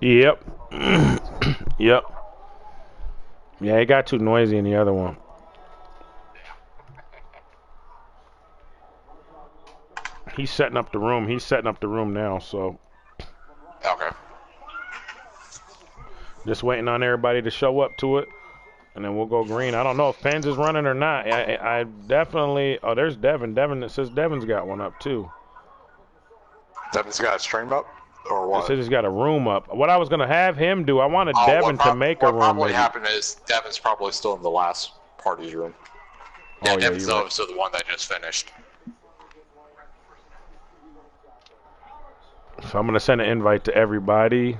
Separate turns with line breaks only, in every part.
Yep. Yep. Yeah, it got too noisy in the other one. He's setting up the room. He's setting up the room now, so.
Okay.
Just waiting on everybody to show up to it, and then we'll go green. I don't know if Pens is running or not. I definitely. Oh, there's Devin. Devin. It says Devin's got one up too.
Devin's got a stream up, or what?
It says he's got a room up. What I was gonna have him do, I wanted Devin to make a room.
What probably
maybe.
happened is Devin's probably still in the last party's room. Yeah,
Oh,
Devin's
you're right.
also the one that just finished.
So I'm gonna send an invite to everybody.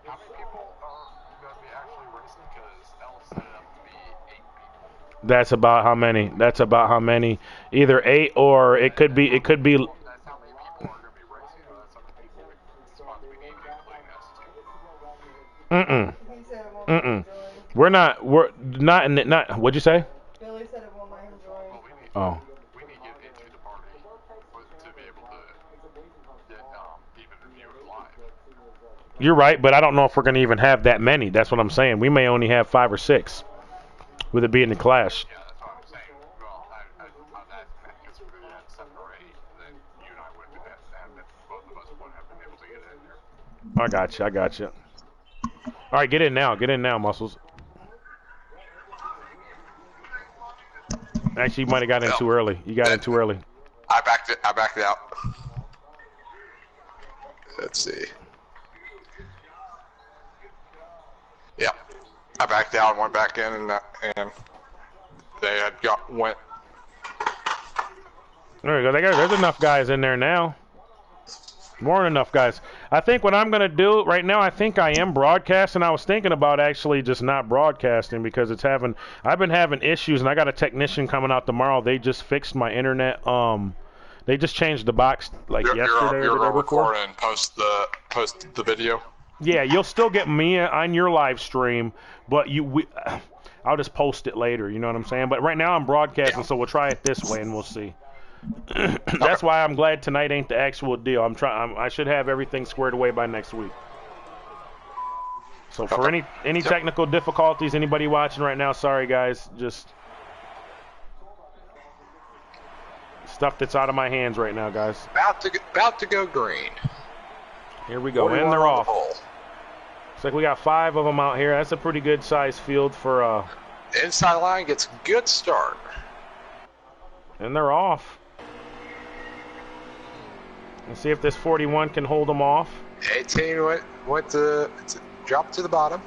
How many people are going to be actually racing? Because Ellis set it up to be 8 people.
That's about how many. That's about how many. Either 8 or it could be. It could be.
That's how many people are going to be racing, or that's how many people spots we need, including us two.
We're not. We're not in. Not. What'd you say?
Billy said it won't let him join.
Well,
Oh.
we need to get into the party to be able to get even the viewers live.
You're right, but I don't know if we're gonna even have that many. That's what I'm saying. We may only have 5 or 6, with it being the Clash.
Yeah, that's what I'm saying. Well, I'm asking that because if we had 7 or 8, then you and I would have both of us would have been able to get in there.
I got you. I got you. All right, get in now. Get in now, Muscles. Actually, you might have got in too early. You got in too early.
I backed it out. Let's see. Yep. I backed out and went back in, and they had went.
There you go. There's enough guys in there now. More than enough guys. I think what I'm going to do right now, I think I am broadcasting. I was thinking about actually just not broadcasting because I've been having issues, and I got a technician coming out tomorrow. They just fixed my internet. They just changed the box like yesterday.
You're going to record and post the video?
Yeah, you'll still get me on your live stream, but I'll just post it later, you know what I'm saying? But right now I'm broadcasting, so we'll try it this way and we'll see. That's why I'm glad tonight ain't the actual deal. I should have everything squared away by next week. So for any technical difficulties, anybody watching right now, sorry guys, just stuff that's out of my hands right now, guys.
About to go green.
Here we go, and they're off. Looks like we got 5 of them out here. That's a pretty good size field for
The inside line gets a good start.
And they're off. Let's see if this 41 can hold them off.
18 went to drop to the bottom.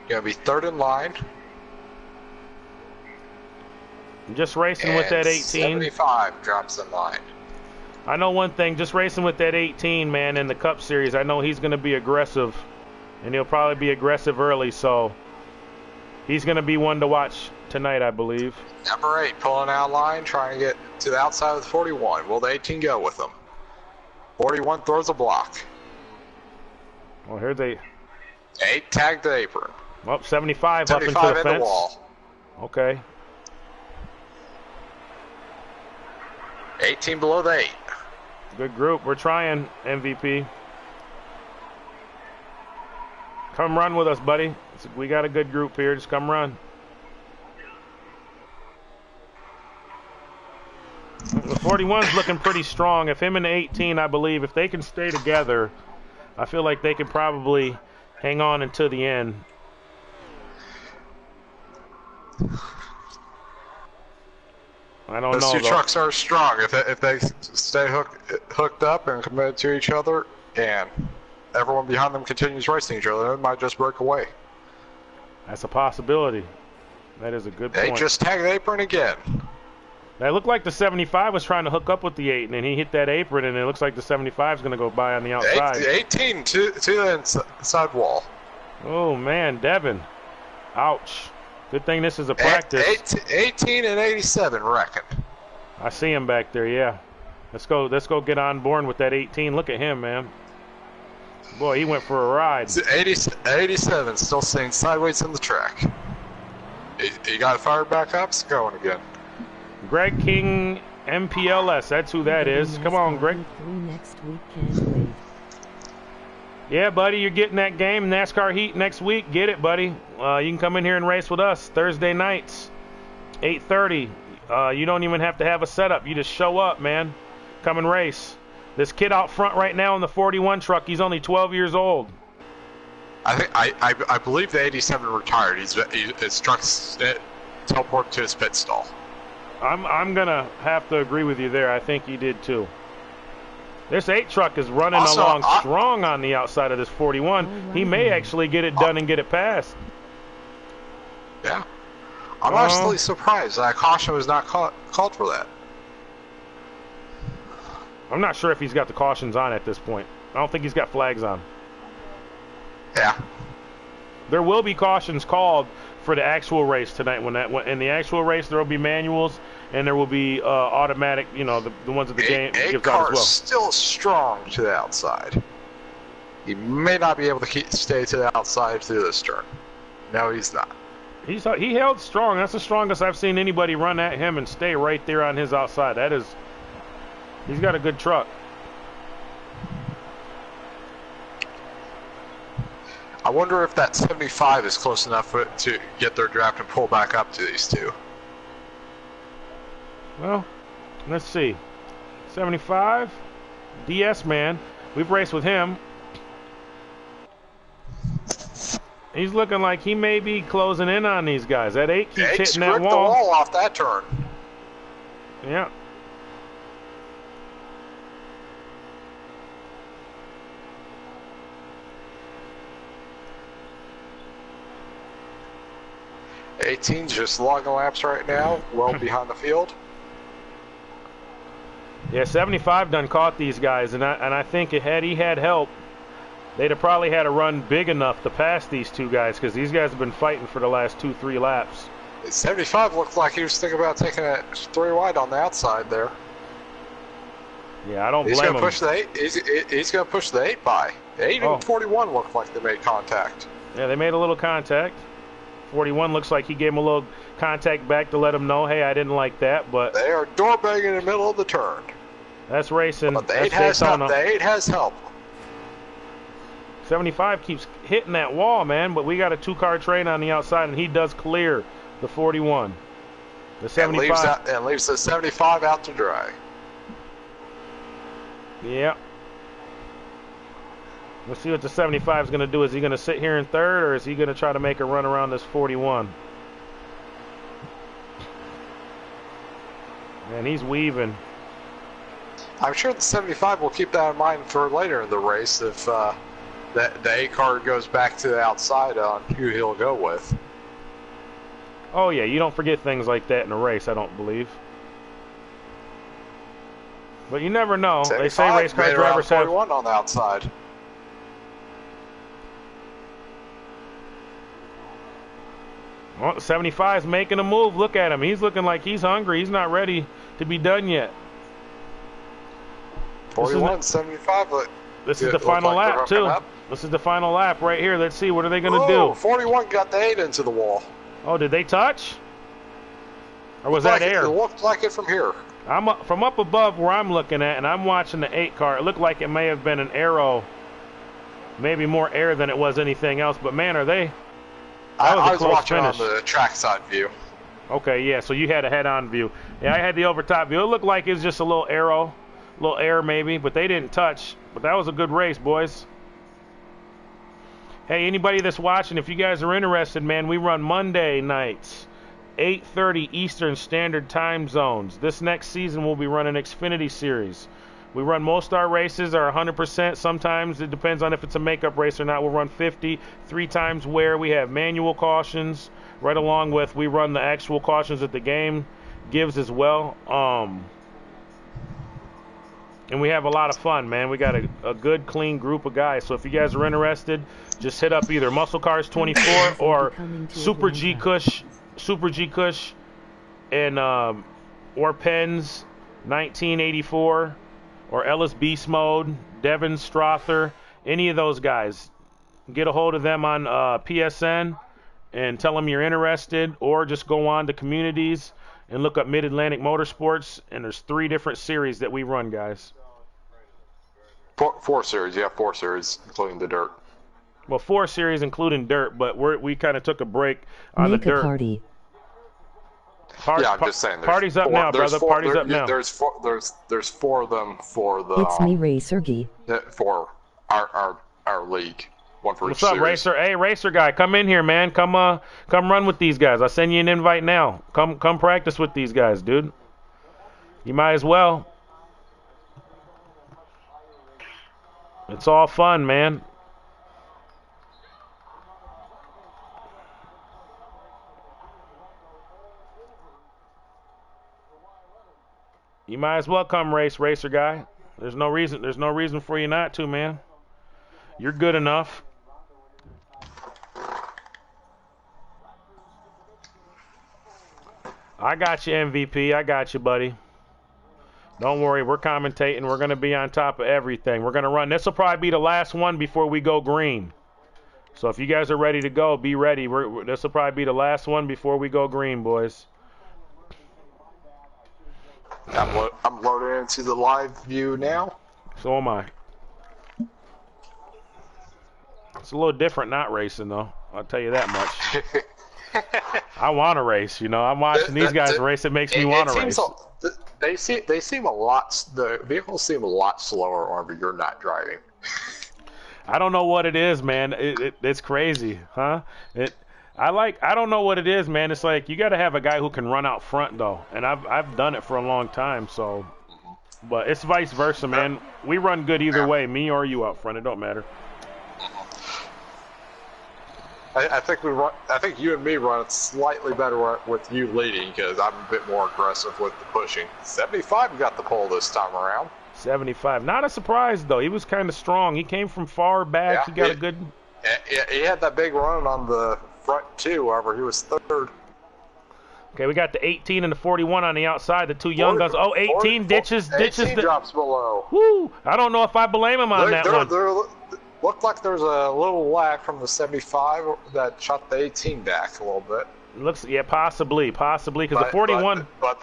Gonna be 3rd in line.
Just racing with that 18.
75 drops in line.
I know one thing, just racing with that 18, man, in the Cup Series, I know he's going to be aggressive, and he'll probably be aggressive early, so he's going to be one to watch tonight, I believe.
Number 8 pulling out line, trying to get to the outside of the 41. Will the 18 go with him? 41 throws a block.
Well, here they...
8 tagged the apron.
Well, 75 up into the fence.
The wall.
Okay.
18 below the 8.
Good group. We're trying, MVP. Come run with us, buddy. We got a good group here. Just come run. The 41's looking pretty strong. If him and the 18, I believe, if they can stay together, I feel like they could probably hang on until the end. I don't know.
Those 2 trucks are strong. If they stay hooked up and committed to each other, and everyone behind them continues racing each other, it might just break away.
That's a possibility. That is a good point.
They just tagged the apron again.
It looked like the 75 was trying to hook up with the 8, and then he hit that apron, and it looks like the 75 is going to go by on the outside.
18 to the inside wall.
Oh, man, Devin. Ouch. Good thing this is a practice.
18 and 87, reckon.
I see him back there, yeah. Let's go get on board with that 18. Look at him, man. Boy, he went for a ride.
87, still staying sideways in the track. He got it fired back up, it's going again.
Greg King MPLS, that's who that is. Come on, Greg.
Next week, can't wait.
Yeah, buddy, you're getting that game, NASCAR Heat next week. Get it, buddy. You can come in here and race with us Thursday nights, 8:30. You don't even have to have a setup. You just show up, man. Come and race. This kid out front right now in the 41 truck, he's only 12 years old.
I believe the 87 retired. His truck's teleported to his pit stall.
I'm gonna have to agree with you there. I think he did too. This 8 truck is running
Also,
along strong on the outside of this 41. He may actually get it done and get it passed.
Yeah. I'm honestly surprised that caution was not called for that.
I'm not sure if he's got the cautions on at this point. I don't think he's got flags on.
Yeah.
There will be cautions called for the actual race tonight. In the actual race, there will be manuals and there will be automatic. You know, the ones that the game gives out as well.
Car's still strong to the outside. He may not be able to stay to the outside through this turn. No, he's not.
He held strong. That's the strongest I've seen anybody run at him and stay right there on his outside. He's got a good truck.
I wonder if that 75 is close enough to get their draft and pull back up to these two.
Well, let's see. 75, DS man. We've raced with him. He's looking like he may be closing in on these guys. That 8 keeps hitting that wall.
The wall off that turn.
Yeah.
'18's just logging laps right now, well behind the field.
Yeah, 75 done caught these guys, and I think had he had help, they'd have probably had a run big enough to pass these two guys, because these guys have been fighting for the last 2-3 laps.
75 looked like he was thinking about taking it 3 wide on the outside there.
Yeah, I don't blame him.
He's going to push the 8 by. The 8 and 41 looked like they made contact.
Yeah, they made a little contact. 41 looks like he gave him a little contact back to let him know, hey, I didn't like that, but...
They are door banging in the middle of the turn.
That's racing.
But the 8 has help. The 8 has help.
75 keeps hitting that wall, man, but we got a 2-car train on the outside, and he does clear the 41. The 75...
And leaves the 75 out to dry.
Yeah. Let's see what the 75 is going to do. Is he going to sit here in third, or is he going to try to make a run around this 41? Man, he's weaving.
I'm sure the 75 will keep that in mind for later in the race if the A car goes back to the outside on who he'll go with.
Oh, yeah, you don't forget things like that in a race, I don't believe. But you never know. They say race car drivers have...
41 on the outside.
Well, 75's making a move. Look at him. He's looking like he's hungry. He's not ready to be done yet.
41, 75.
This is the final lap, too. This is the final lap right here. Let's see. What are they going to do?
41 got the 8 into the wall.
Oh, did they touch? Or was that air?
It looked like it from here.
From up above where I'm looking at, and I'm watching the 8 car, it looked like it may have been an aero. Maybe more air than it was anything else. But, man, are they...
I was watching on the trackside view.
Okay, yeah, so you had a head-on view. Yeah, I had the overtop view. It looked like it was just a little arrow, a little air maybe, but they didn't touch. But that was a good race, boys. Hey, anybody that's watching, if you guys are interested, man, we run Monday nights, 8:30 Eastern Standard Time zones. This next season we'll be running Xfinity Series. We run most of our races are 100%. Sometimes it depends on if it's a makeup race or not. We'll run 50, 3 times where we have manual cautions, right along with we run the actual cautions that the game gives as well. And we have a lot of fun, man. We got a good, clean group of guys. So if you guys are interested, just hit up either Muscle Cars 24 or Super G Kush, and or Pens 1984. Or Ellis Beast Mode, Devin Strother, any of those guys. Get a hold of them on PSN and tell them you're interested, or just go on to communities and look up Mid-Atlantic Motorsports, and there's 3 different series that we run, guys.
Four series, yeah, 4 series, including the dirt.
Well, 4 series including dirt, but we kind of took a break on
Make
the dirt.
a party.
Yeah, I'm just saying.
Party's up now, brother. Party's up now.
There's 4 of them for the.
It's me, Racergy.
For our league. One for
What's
each
up,
series.
Racer? Hey, Racer guy, come in here, man. Come run with these guys. I'll send you an invite now. Come practice with these guys, dude. You might as well. It's all fun, man. You might as well come racer guy. There's no reason for you not to, man. You're good enough. I got you, MVP. I got you, buddy. Don't worry, we're commentating. We're going to be on top of everything. We're going to run. This will probably be the last one before we go green. So if you guys are ready to go, be ready. This will probably be the last one before we go green, boys.
I'm loaded into the live view now.
So am I. It's a little different not racing, though. I'll tell you that much. I want to race, you know. I'm watching these guys race. It makes me want to race.
They seem a lot. The vehicles seem a lot slower whenever you're not driving.
I don't know what it is, man. It's crazy, huh? I don't know what it is, man. It's like you got to have a guy who can run out front, though, and I've done it for a long time. So, but it's vice versa, man. We run good either way, me or you out front. It don't matter.
I think you and me run it slightly better with you leading because I'm a bit more aggressive with the pushing. 75 got the pole this time around.
75, not a surprise though. He was kind of strong. He came from far back.
Yeah,
he got a good.
Yeah, he had that big run on the front too. However, he was third.
Okay, we got the 18 and the 41 on the outside. The 2 young guns. Oh, 18 ditches.
18 drops below.
Woo! I don't know if I blame him on that one.
Looked like there's a little lag from the 75 that shot the 18 back a little bit.
Yeah, possibly, because the 41.
But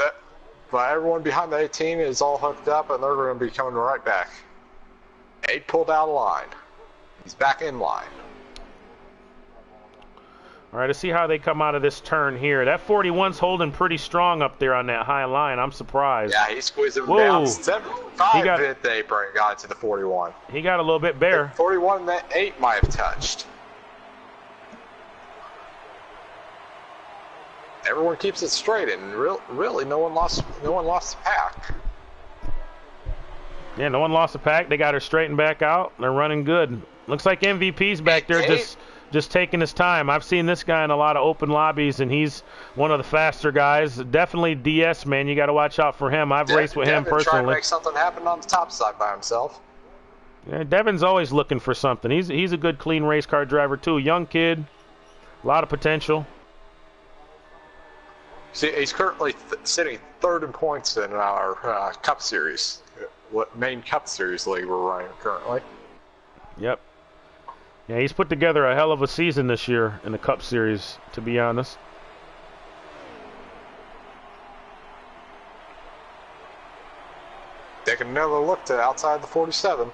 everyone behind the 18 is all hooked up, and they're going to be coming right back. 8 pulled out of line. He's back in line.
All right, let's see how they come out of this turn here. That 41's holding pretty strong up there on that high line. I'm surprised.
Yeah, he squeezed him down. 75 hit the apron and got into the 41.
He got a little bit bare.
41 and that 8 might have touched. Everyone keeps it straight, and really, no one lost the pack.
Yeah, no one lost the pack. They got her straightened back out. They're running good. Looks like MVP's back there just taking his time. I've seen this guy in a lot of open lobbies, and he's one of the faster guys. Definitely DS, man. You got to watch out for him. I've raced with him personally.
Trying to make something happen on the top side by himself.
Yeah, Devin's always looking for something. He's a good, clean race car driver too. Young kid, a lot of potential.
See, he's currently sitting third in points in our Cup Series, main Cup Series league we're running currently.
Yep. Yeah, he's put together a hell of a season this year in the Cup Series, to be honest.
Taking another look to outside the 47.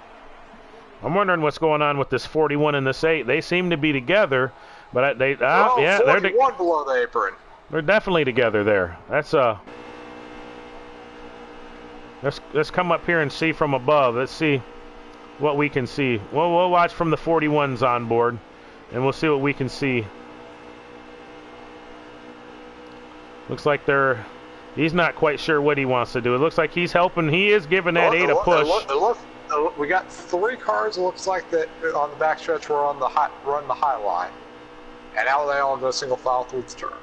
I'm wondering what's going on with this 41 and this 8. They seem to be together, but yeah,
41 below the apron.
They're definitely together there. That's let's come up here and see from above. Let's see what we can see. We'll watch from the 41s on board, and we'll see what we can see. Looks like he's not quite sure what he wants to do. It looks like he's helping. He is giving that 8 a push.
We got 3 cars. It looks like that on the backstretch we're on the high line, and now they all go single file through the turn.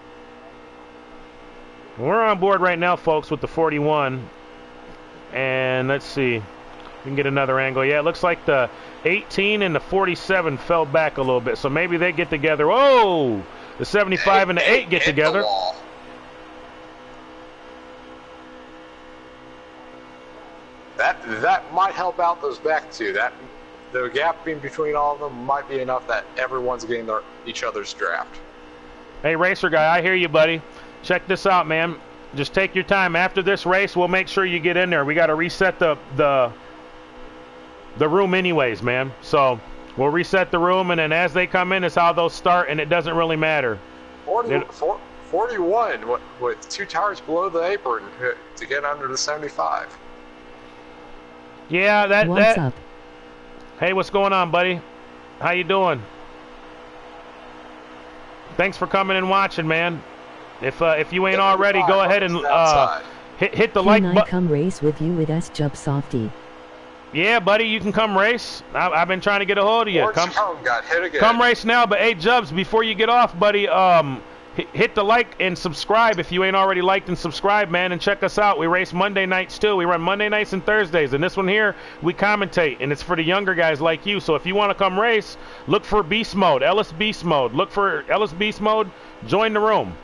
We're on board right now, folks, with the 41, and let's see. We can get another angle. Yeah, it looks like the 18 and the 47 fell back a little bit, so maybe they get together. Oh, the 75 and the 8 get together.
That might help out those back two. The gap in between all of them might be enough that everyone's getting each other's draft.
Hey, racer guy, I hear you, buddy. Check this out, man. Just take your time. After this race, we'll make sure you get in there. We got to reset the room anyways, man. So we'll reset the room, and then as they come in, it's how they'll start, and it doesn't really matter.
41 with 2 tires below the apron to get under the 75.
Yeah,
What's up?
Hey, what's going on, buddy? How you doing? Thanks for coming and watching, man. If you ain't already, go ahead and hit the like button.
Can I come race with you with S-Jub Softy?
Yeah, buddy, you can come race. I've been trying to get a hold of you.
Got hit again.
Come race now, but hey, Jubs, before you get off, buddy, hit the like and subscribe if you ain't already liked and subscribed, man, and check us out. We race Monday nights too. We run Monday nights and Thursdays, and this one here we commentate, and it's for the younger guys like you. So if you want to come race, look for Beast Mode, Ellis Beast Mode. Look for Ellis Beast Mode. Join the room.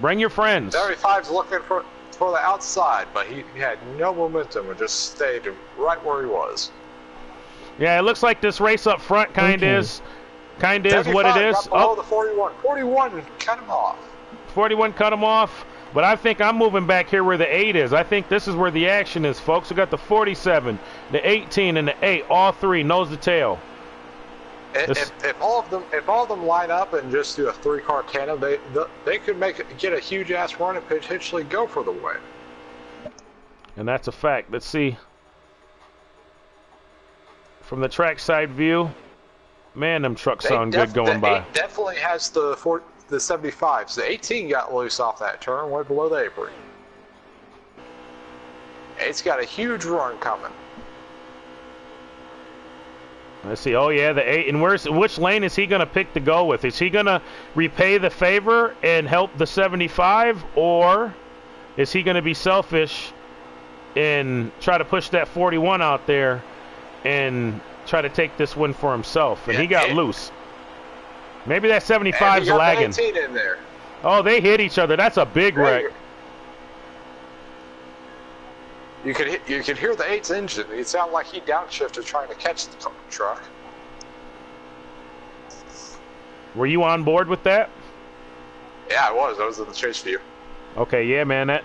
Bring your friends.
75's looking for the outside, but he had no momentum and just stayed right where he was.
Yeah, it looks like this race up front kind of is what it is.
Below the 41. 41 cut him off.
41 cut him off, but I think I'm moving back here where the 8 is. I think this is where the action is, folks. We got the 47, the 18, and the 8, all 3 nose to tail.
If all of them line up and just do a 3-car tandem, they could get a huge ass run and potentially go for the win.
And that's a fact. Let's see. From the trackside view, man, them trucks sound good going by.
The 8 definitely has the 75s. The 18 got loose off that turn, went below the apron. It's got a huge run coming.
Let's see. Oh yeah, the 8. And which lane is he gonna pick to go with? Is he gonna repay the favor and help the 75, or is he gonna be selfish and try to push that 41 out there and try to take this win for himself? And he got loose. Maybe that 75's lagging.
The 18 in there.
Oh, they hit each other. That's a big wreck.
You could hear the 8's engine. It sounded like he downshifted trying to catch the truck.
Were you on board with that?
Yeah, I was. I was in the chase view.
Okay, yeah, man.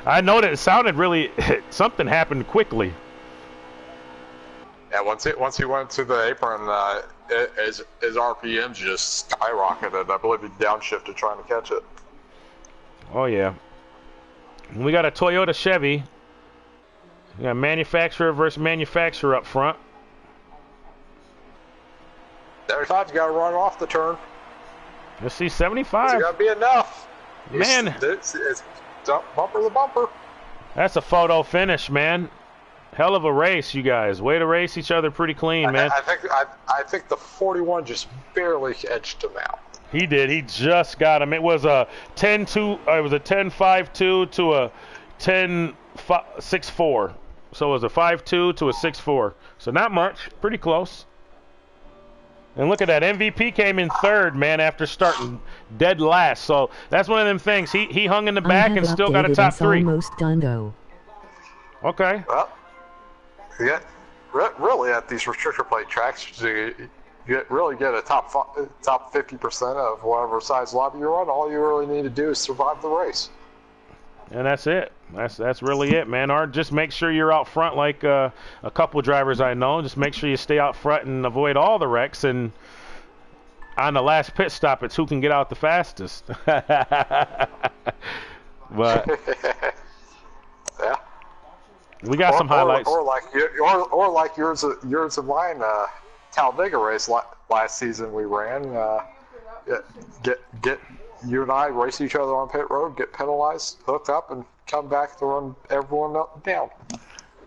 I know that it sounded really. Something happened quickly.
Yeah, once he went to the apron, his RPMs just skyrocketed. I believe he downshifted trying to catch it.
Oh yeah. We got a Toyota Chevy. We got manufacturer versus manufacturer up front.
75's got to run off the turn.
Let's see, 75.
It's got to be enough.
Man.
It's bumper to bumper.
That's a photo finish, man. Hell of a race, you guys. Way to race each other pretty clean, man.
I think the 41 just barely edged him out.
He did. He just got him. It was a 10-2. It was a 10-5-2 to a 10-6-4. So it was a 5-2 to a 6-4. So not much. Pretty close. And look at that. MVP came in 3rd, man, after starting dead last. So that's one of them things. He hung in the back and still got a top 3.
Almost done, though.
Okay.
Well, yeah, really at these restrictor plate tracks, you really get a top 50% of whatever size lobby you're on. All you really need to do is survive the race.
And that's it. That's really it, man. Or just make sure you're out front like a couple drivers I know. Just make sure you stay out front and avoid all the wrecks. And on the last pit stop, it's who can get out the fastest. But
yeah,
we got some highlights.
Or like yours and mine, Talladega race last season we ran. Get you and I race each other on pit road, get penalized, hook up, and come back to run everyone down.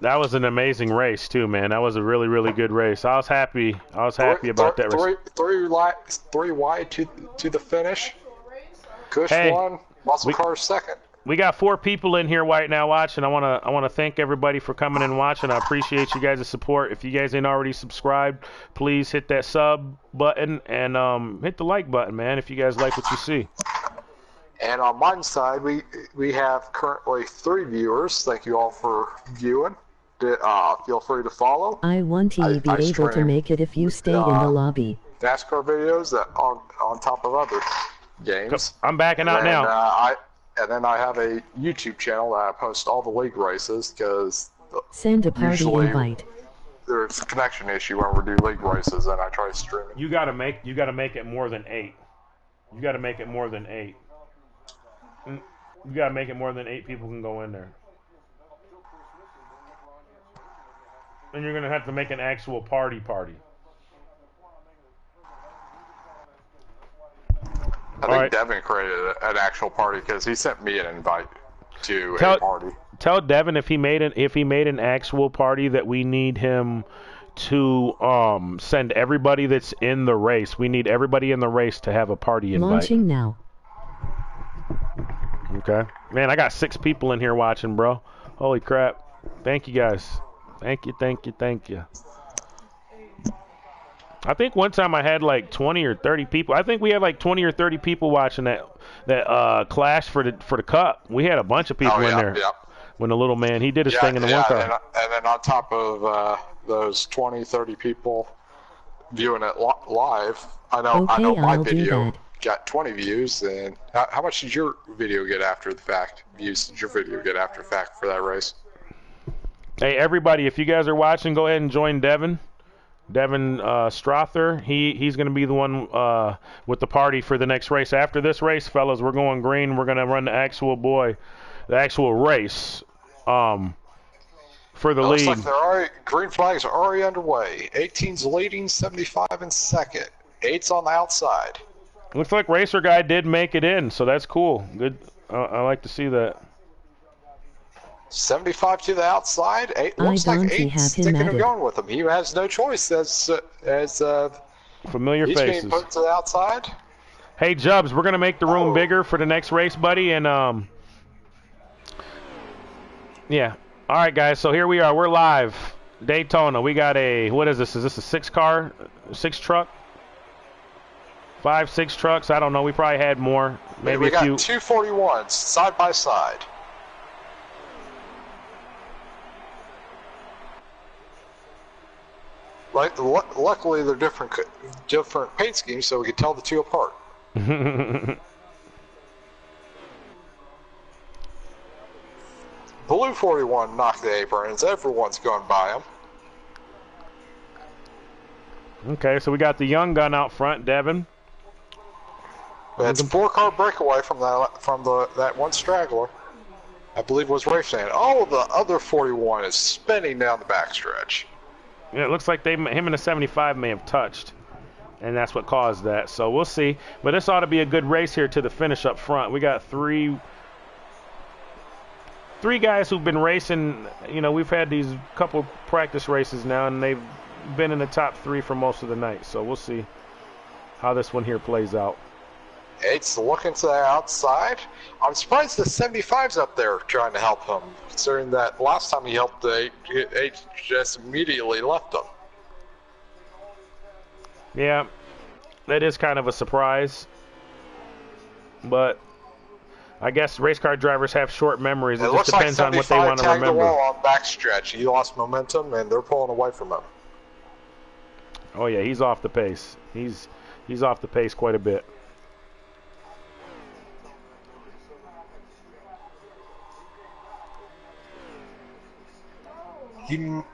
That was an amazing race too, man. That was a really, really good race. I was happy about that race.
Three wide to the finish. Cush won. Muscle Car's second.
We got 4 people in here right now watching. I wanna thank everybody for coming and watching. I appreciate you guys' support. If you guys ain't already subscribed, please hit that sub button and hit the like button, man, if you guys like what you see.
And on my side, we have currently 3 viewers. Thank you all for viewing. Feel free to follow.
I want to be able to make it if you stay in the lobby.
NASCAR videos that on top of other games.
I'm backing out now.
And then I have a YouTube channel that I post all the league races because
Send a party
usually
invite.
there's a connection issue when we do league races, and I try to stream it.
You gotta make it more than 8. You gotta make it more than 8. You gotta make it more than 8 people can go in there. And you're gonna have to make an actual party.
I think Devin created an actual party because he sent me an invite to a party.
Tell Devin if he made an actual party that we need him to send everybody that's in the race. We need everybody in the race to have a party invite.
Launching now.
Okay. Man, I got 6 people in here watching, bro. Holy crap. Thank you guys. Thank you. I think one time I had like 20 or 30 people. I think we had like 20 or 30 people watching that clash for the cup. We had a bunch of people in there.
Yeah.
When the little man, he did his thing in the one car.
And then on top of those 20, 30 people viewing it live, I know my video got 20 views. And how much did your video get after the fact? Views did your video get after the fact for that race?
Hey, everybody, if you guys are watching, go ahead and join Devin Strother. He's going to be the one with the party for the next race. After this race, fellas, we're going green. We're going to run the actual race for the league.
Looks like green flags are already underway. 18's leading, 75 in second. 8's on the outside.
Looks like Racer Guy did make it in, so that's cool. Good. I like to see that.
75 to the outside. 8 looks like 8's sticking and going with him. He has no choice as
familiar
he's
faces.
Being put to the outside.
Hey Jubs, we're gonna make the room bigger for the next race, buddy, and yeah. All right, guys. So here we are. We're live. Daytona. We got what is this? Is this a 6 truck? 5, 6 trucks? I don't know. We probably had more. Maybe
we got
a few.
241s side by side. Luckily, they're different paint schemes, so we can tell the two apart. Blue 41 knocked the aprons. Everyone's going by him.
Okay, so we got the young gun out front, Devin.
It's a 4-car breakaway from that one straggler. I believe was racing. Oh, the other 41 is spinning down the backstretch.
Yeah, it looks like him and the 75 may have touched, and that's what caused that. So we'll see. But this ought to be a good race here to the finish up front. We got three guys who've been racing. You know, we've had these couple practice races now, and they've been in the top 3 for most of the night. So we'll see how this one here plays out.
8's looking to the outside. I'm surprised the 75's up there trying to help him, considering that last time he helped the 8 just immediately left him.
Yeah, that is kind of a surprise. But I guess race car drivers have short memories. It just depends on what they want to remember.
The wall on backstretch. He lost momentum, and they're pulling away from him.
Oh yeah, he's off the pace. He's off the pace quite a bit.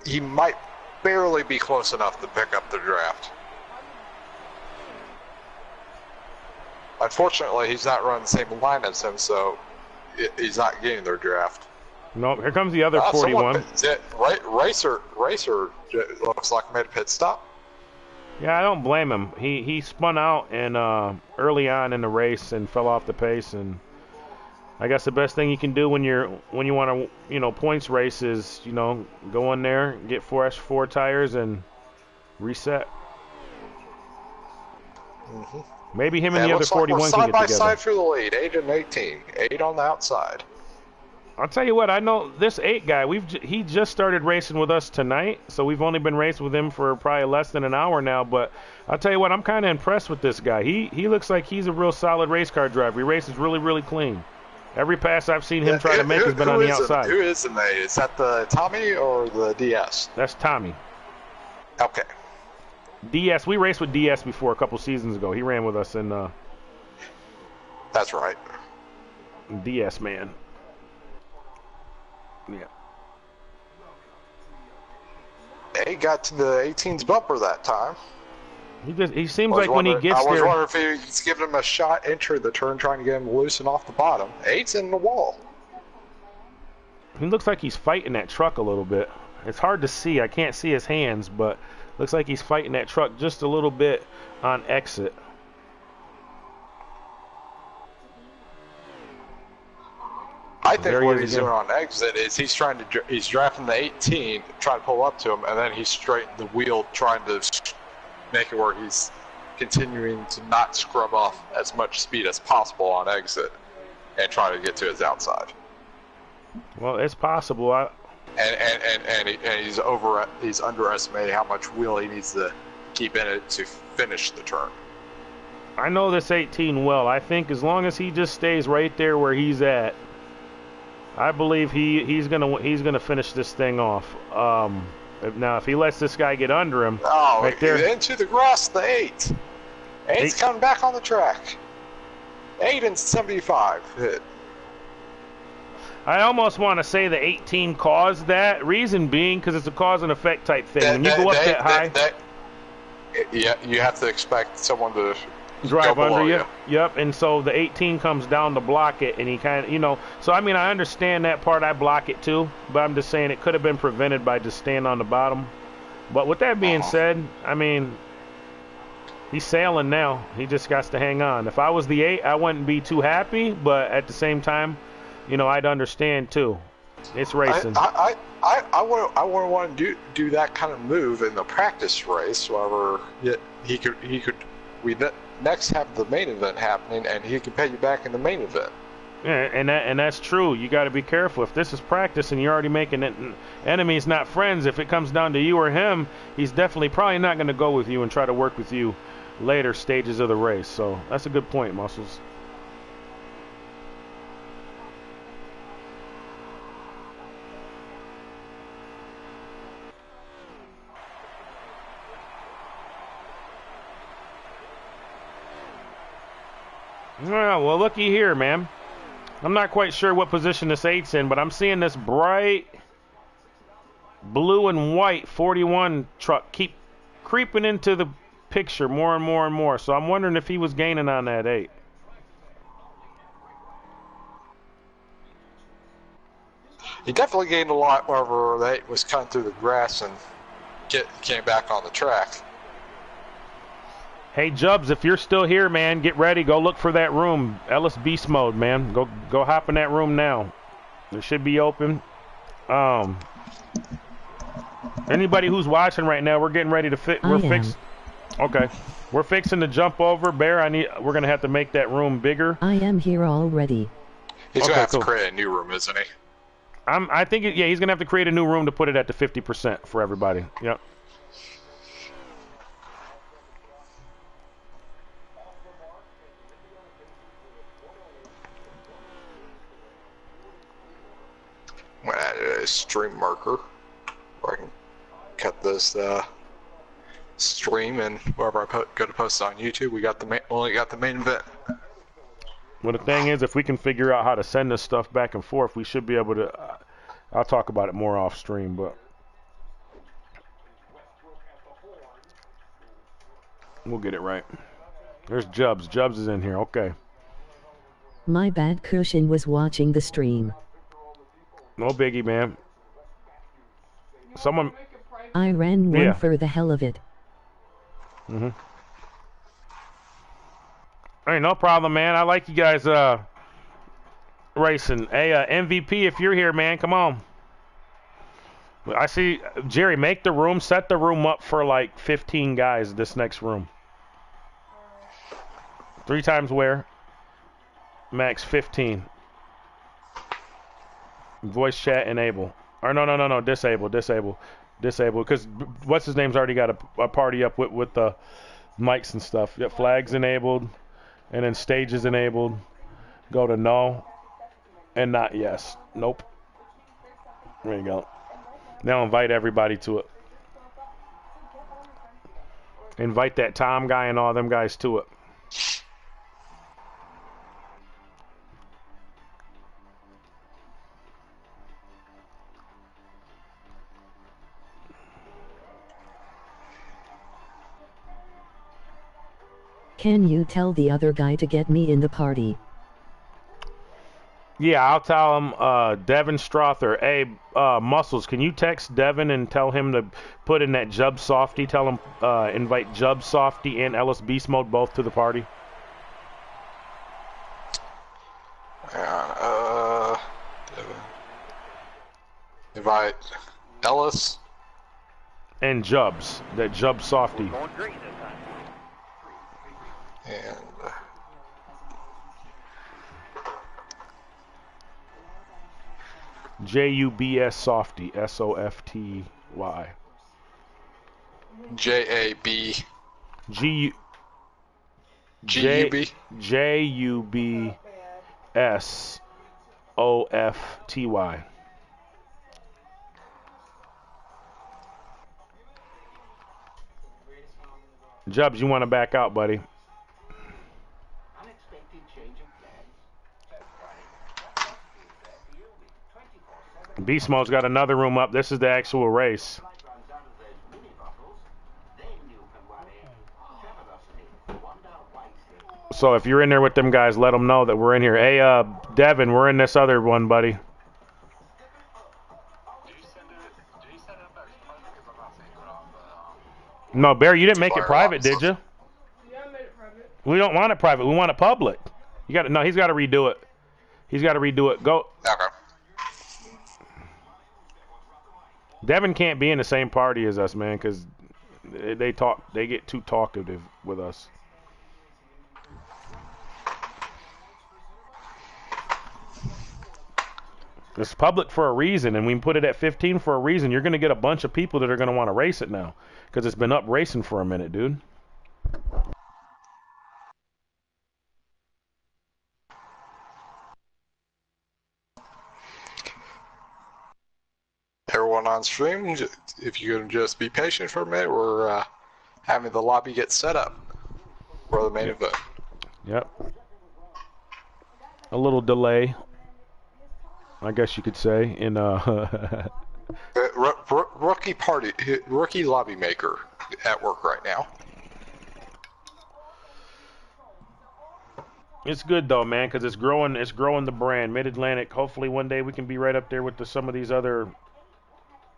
He might barely be close enough to pick up the draft. Unfortunately, he's not running the same line as him, so he's not getting their draft.
No, here comes the other 41.
Racer looks like made a pit stop.
Yeah, I don't blame him. He spun out and early on in the race and fell off the pace, and I guess the best thing you can do when you want to points race is go in there, get fresh 4 tires and reset.
Mm-hmm.
Maybe him and the other 41 can get together.
Side by side for the lead, 8 and 18. 8 on the outside.
I'll tell you what, I know this 8 guy. He just started racing with us tonight, so we've only been racing with him for probably less than an hour now. But I'll tell you what, I'm kind of impressed with this guy. He looks like he's a real solid race car driver. He races really, really clean. Every pass I've seen him try to make has been on the outside.
Who is in the 8? Is that the Tommy or the DS?
That's Tommy.
Okay.
DS, we raced with DS before a couple seasons ago. He ran with us in.
That's right.
DS man. Yeah.
He got to the 18's bumper that time.
He seems like when he gets
I was
there.
wondering if he's giving him a shot entering the turn, trying to get him to loosen off the bottom. 8's in the wall.
He looks like he's fighting that truck a little bit. It's hard to see. I can't see his hands, but looks like he's fighting that truck just a little bit on exit.
I think what he's doing on exit is he's drafting the 18, trying to pull up to him, and then he's straightened the wheel, trying to make it where he's continuing to not scrub off as much speed as possible on exit and trying to get to his outside.
Well, it's possible.
And he's underestimating how much wheel he needs to keep in it to finish the turn.
I know this 18 well. I think as long as he just stays right there where he's at, I believe he's gonna finish this thing off. Now, if he lets this guy get under him, right there,
into the grass, the 8. 8's coming back on the track. 8 and 75 hit.
I almost want to say the 18 caused that. Reason being, because it's a cause and effect type thing. When you go up that high,
yeah, you have to expect someone to
drive under you. Yep, and so the 18 comes down to block it, and he kind of, so I mean, I understand that part. I block it too, but I'm just saying it could have been prevented by just staying on the bottom. But with that being said, I mean, he's sailing now. He just got to hang on. If I was the 8, I wouldn't be too happy, but at the same time, I'd understand too. It's racing.
I wouldn't want to do that kind of move in the practice race. However, we next have the main event happening, and he can pay you back in the main event.
Yeah, and that's true. You got to be careful. If this is practice and you're already making it enemies, not friends, if it comes down to you or him, he's probably not going to go with you and try to work with you later stages of the race. So that's a good point, Muscles. Well, looky here, man. I'm not quite sure what position this 8's in, but I'm seeing this bright blue and white 41 truck keep creeping into the picture more and more and more. So I'm wondering if he was gaining on that 8.
He definitely gained a lot whenever the 8 was cutting through the grass and came back on the track.
Hey, Jubs, if you're still here, man, get ready. Go look for that room. Ellis Beast Mode, man. Go hop in that room now. It should be open. Anybody who's watching right now, we're getting ready to fix. Okay. We're fixing to jump over. Bear, we're going to have to make that room bigger.
I am here already.
He's going to have to create a new room, isn't he?
I think, he's going to have to create a new room to put it at the 50% for everybody. Yep.
I'm going to add a stream marker where I can cut this stream, and wherever I go to post it on YouTube, we only got the main event.
Well, the thing is, if we can figure out how to send this stuff back and forth, we should be able to. I'll talk about it more off stream, but we'll get it right. There's Jubs. Jubs is in here. Okay.
My bad. Cushion was watching the stream.
No biggie, man. Someone.
I ran one for the hell of it.
Hey, no problem, man. I like you guys racing. Hey, MVP, if you're here, man, come on. I see, Jerry, make the room, set the room up for like 15 guys, this next room. 3 times where? Max 15. Voice chat enable. Or no, disable. Because what's his name's already got a party up with the mics and stuff. You got flags enabled, and then stages enabled. Go to no, and not yes. Nope. There you go. Now invite everybody to it. Invite that Tom guy and all them guys to it.
Can you tell the other guy to get me in the party?
Yeah, I'll tell him, Devin Strother. Hey, Muscles, can you text Devin and tell him to put in that Jub Softy? Tell him, invite Jub Softy and Ellis Beast Mode both to the party.
Devin. Invite Ellis.
And Jubs, that Jub Softy.
And
Jubs Softy, S-O-F-T-Y.
J-A-B.
G
G-U-B.
Jubs-O-F-T-Y. Jubs, you want to back out, buddy? Beast Mode's got another room up. This is the actual race. So if you're in there with them guys, let them know that we're in here. Hey, Devin, we're in this other one, buddy. No, Bear, you didn't make it private, did you?
Yeah, I made it private.
We don't want it private. We want it public. You got to. No, he's got to redo it. He's got to redo it. Go.
Okay.
Devin can't be in the same party as us, man, because they talk. They get too talkative with us. It's public for a reason, and we put it at 15 for a reason. You're going to get a bunch of people that are going to want to race it now, because it's been up racing for a minute, dude.
Everyone on stream, if you can just be patient for a minute, we're having the lobby get set up for the main event.
Yep. A little delay, I guess you could say, in
rookie lobby maker at work right now.
It's good though, man, because it's growing. It's growing the brand. Mid-Atlantic. Hopefully, one day we can be right up there with some of these other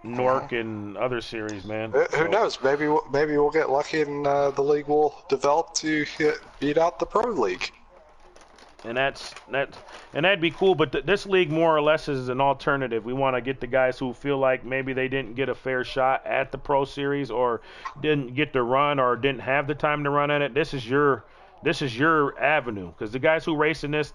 Nork and other series, man.
Who knows? Maybe we'll get lucky and the league will develop to beat out the pro league.
And that'd be cool. But this league more or less is an alternative. We want to get the guys who feel like maybe they didn't get a fair shot at the pro series, or didn't get to run, or didn't have the time to run at it. This is your avenue, because the guys who race in this,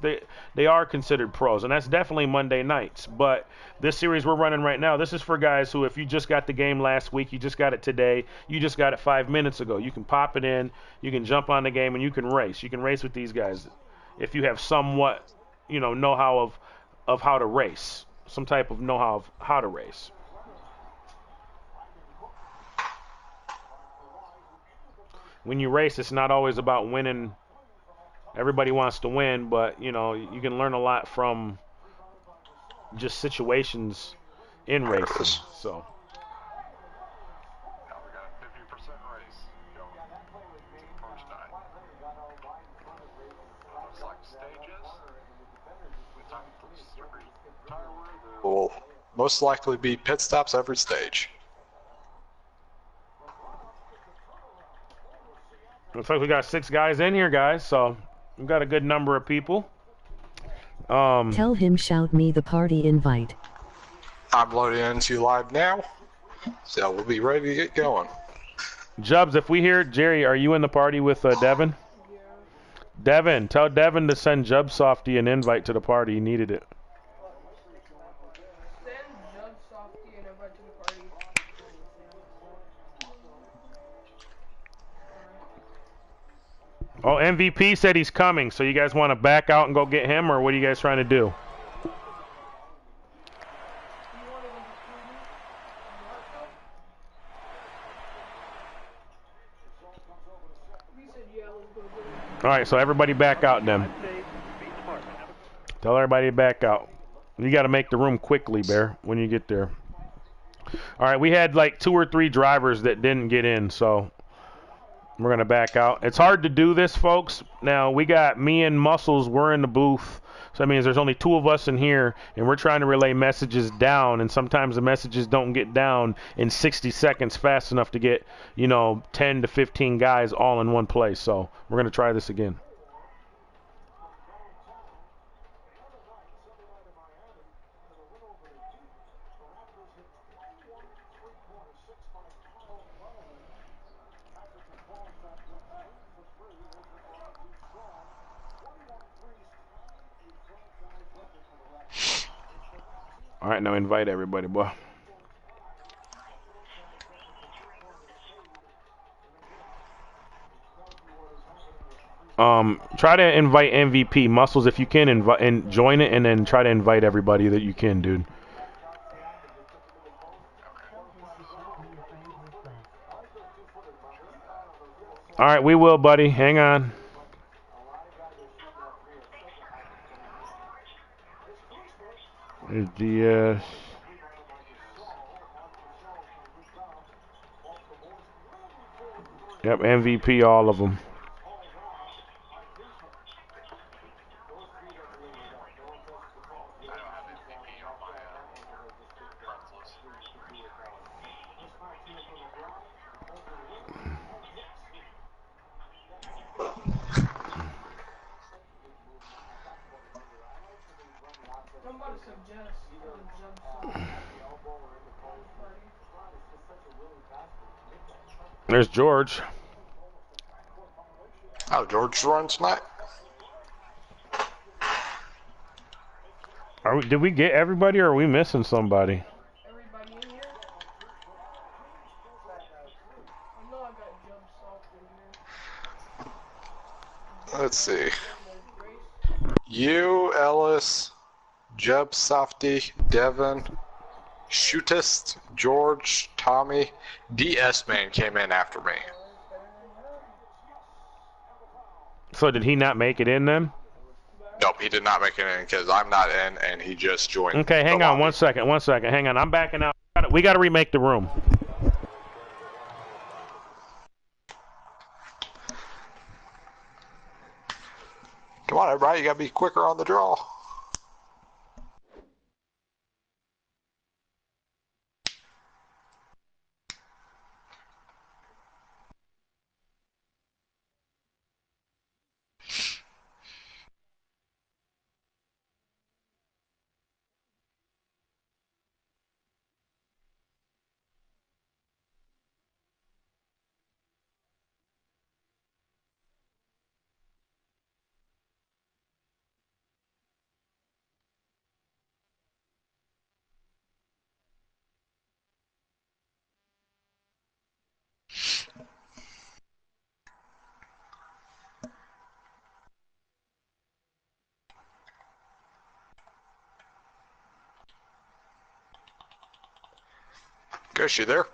they are considered pros, and that's definitely Monday nights. But this series we're running right now, this is for guys who, if you just got the game last week, you just got it today, you just got it 5 minutes ago, you can pop it in, you can jump on the game, and you can race. You can race with these guys if you have somewhat, know-how of how to race, some type of know-how of how to race. When you race, it's not always about winning. Everybody wants to win, but you can learn a lot from just situations in racing. So.
Now we got a 50% race going to the first night. Looks like stages. The time for every tire room.
Will most likely be pit stops every stage.
Looks like we got 6 guys in here, guys, so we've got a good number of people.
Tell him shout me the party invite.
I'm loading into live now, so we'll be ready to get going.
Jubs, if we hear Jerry, are you in the party with Devin?
Yeah.
Devin, tell Devin to send Jub Softy an invite to the party. He needed it.
Send Judge Softy and invite to the party.
Oh, MVP said he's coming, so you guys want to back out and go get him, or what are you guys trying to do? All right, so everybody back out then. Tell everybody to back out. You got to make the room quickly, Bear, when you get there. All right, we had like 2 or 3 drivers that didn't get in, so We're going to back out. It's hard to do this, folks. Now, we got me and Muscles. We're in the booth. So that means there's only 2 of us in here, and we're trying to relay messages down, and sometimes the messages don't get down in 60 seconds fast enough to get, 10 to 15 guys all in one place. So we're going to try this again. All right, now invite everybody, boy. Try to invite MVP Muscles if you can, invite and join it, and then try to invite everybody that you can, dude. All right, we will, buddy. Hang on. There's DS. Yep, MVP, all of them. There's George.
Oh, George's running tonight?
Did we get everybody, or are we missing somebody?
Everybody in here? I know I got Jump Soft in here.
Let's see. You, Ellis, Jeb Softy, Devin, Shootist, George, Tommy, DS Man came in after me.
So did he not make it in then?
Nope, he did not make it in because I'm not in, and he just joined.
Okay, hang on 1 second. Hang on, I'm backing out. We got to remake the room.
Come on, everybody, you got to be quicker on the draw. Guess you there?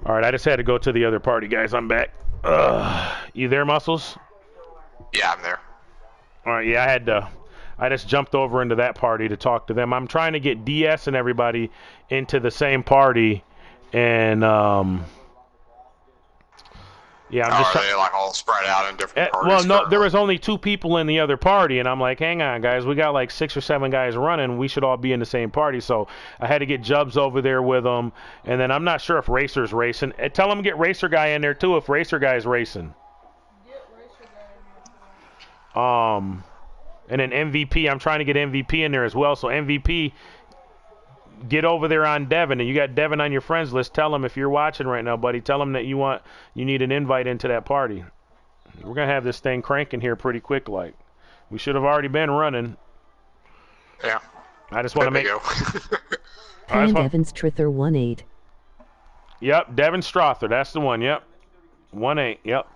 All right, I just had to go to the other party, guys. I'm back. You there, Muscles?
Yeah, I'm there.
All right, yeah, I just jumped over into that party to talk to them. I'm trying to get DS and everybody into the same party, and yeah, I'm just
are they like all spread out in different parties?
well, no, there was only 2 people in the other party, and I'm like, hang on, guys, we got like 6 or 7 guys running. We should all be in the same party. So I had to get Jubs over there with them, and then I'm not sure if Racer's racing. Tell him to get Racer Guy in there too if Racer Guy's racing.
Get Racer Guy in here.
And then MVP, I'm trying to get MVP in there as well. So MVP, get over there on Devin, and you got Devin on your friends list. Tell him if you're watching right now, buddy. Tell him that you need an invite into that party. We're gonna have this thing cranking here pretty quick, like. We should have already been running.
Yeah.
I just want to
There
make.
we go.
And Evans Trither 1-8.
Yep, Devin Strother. That's the one. Yep. 1-8. Yep.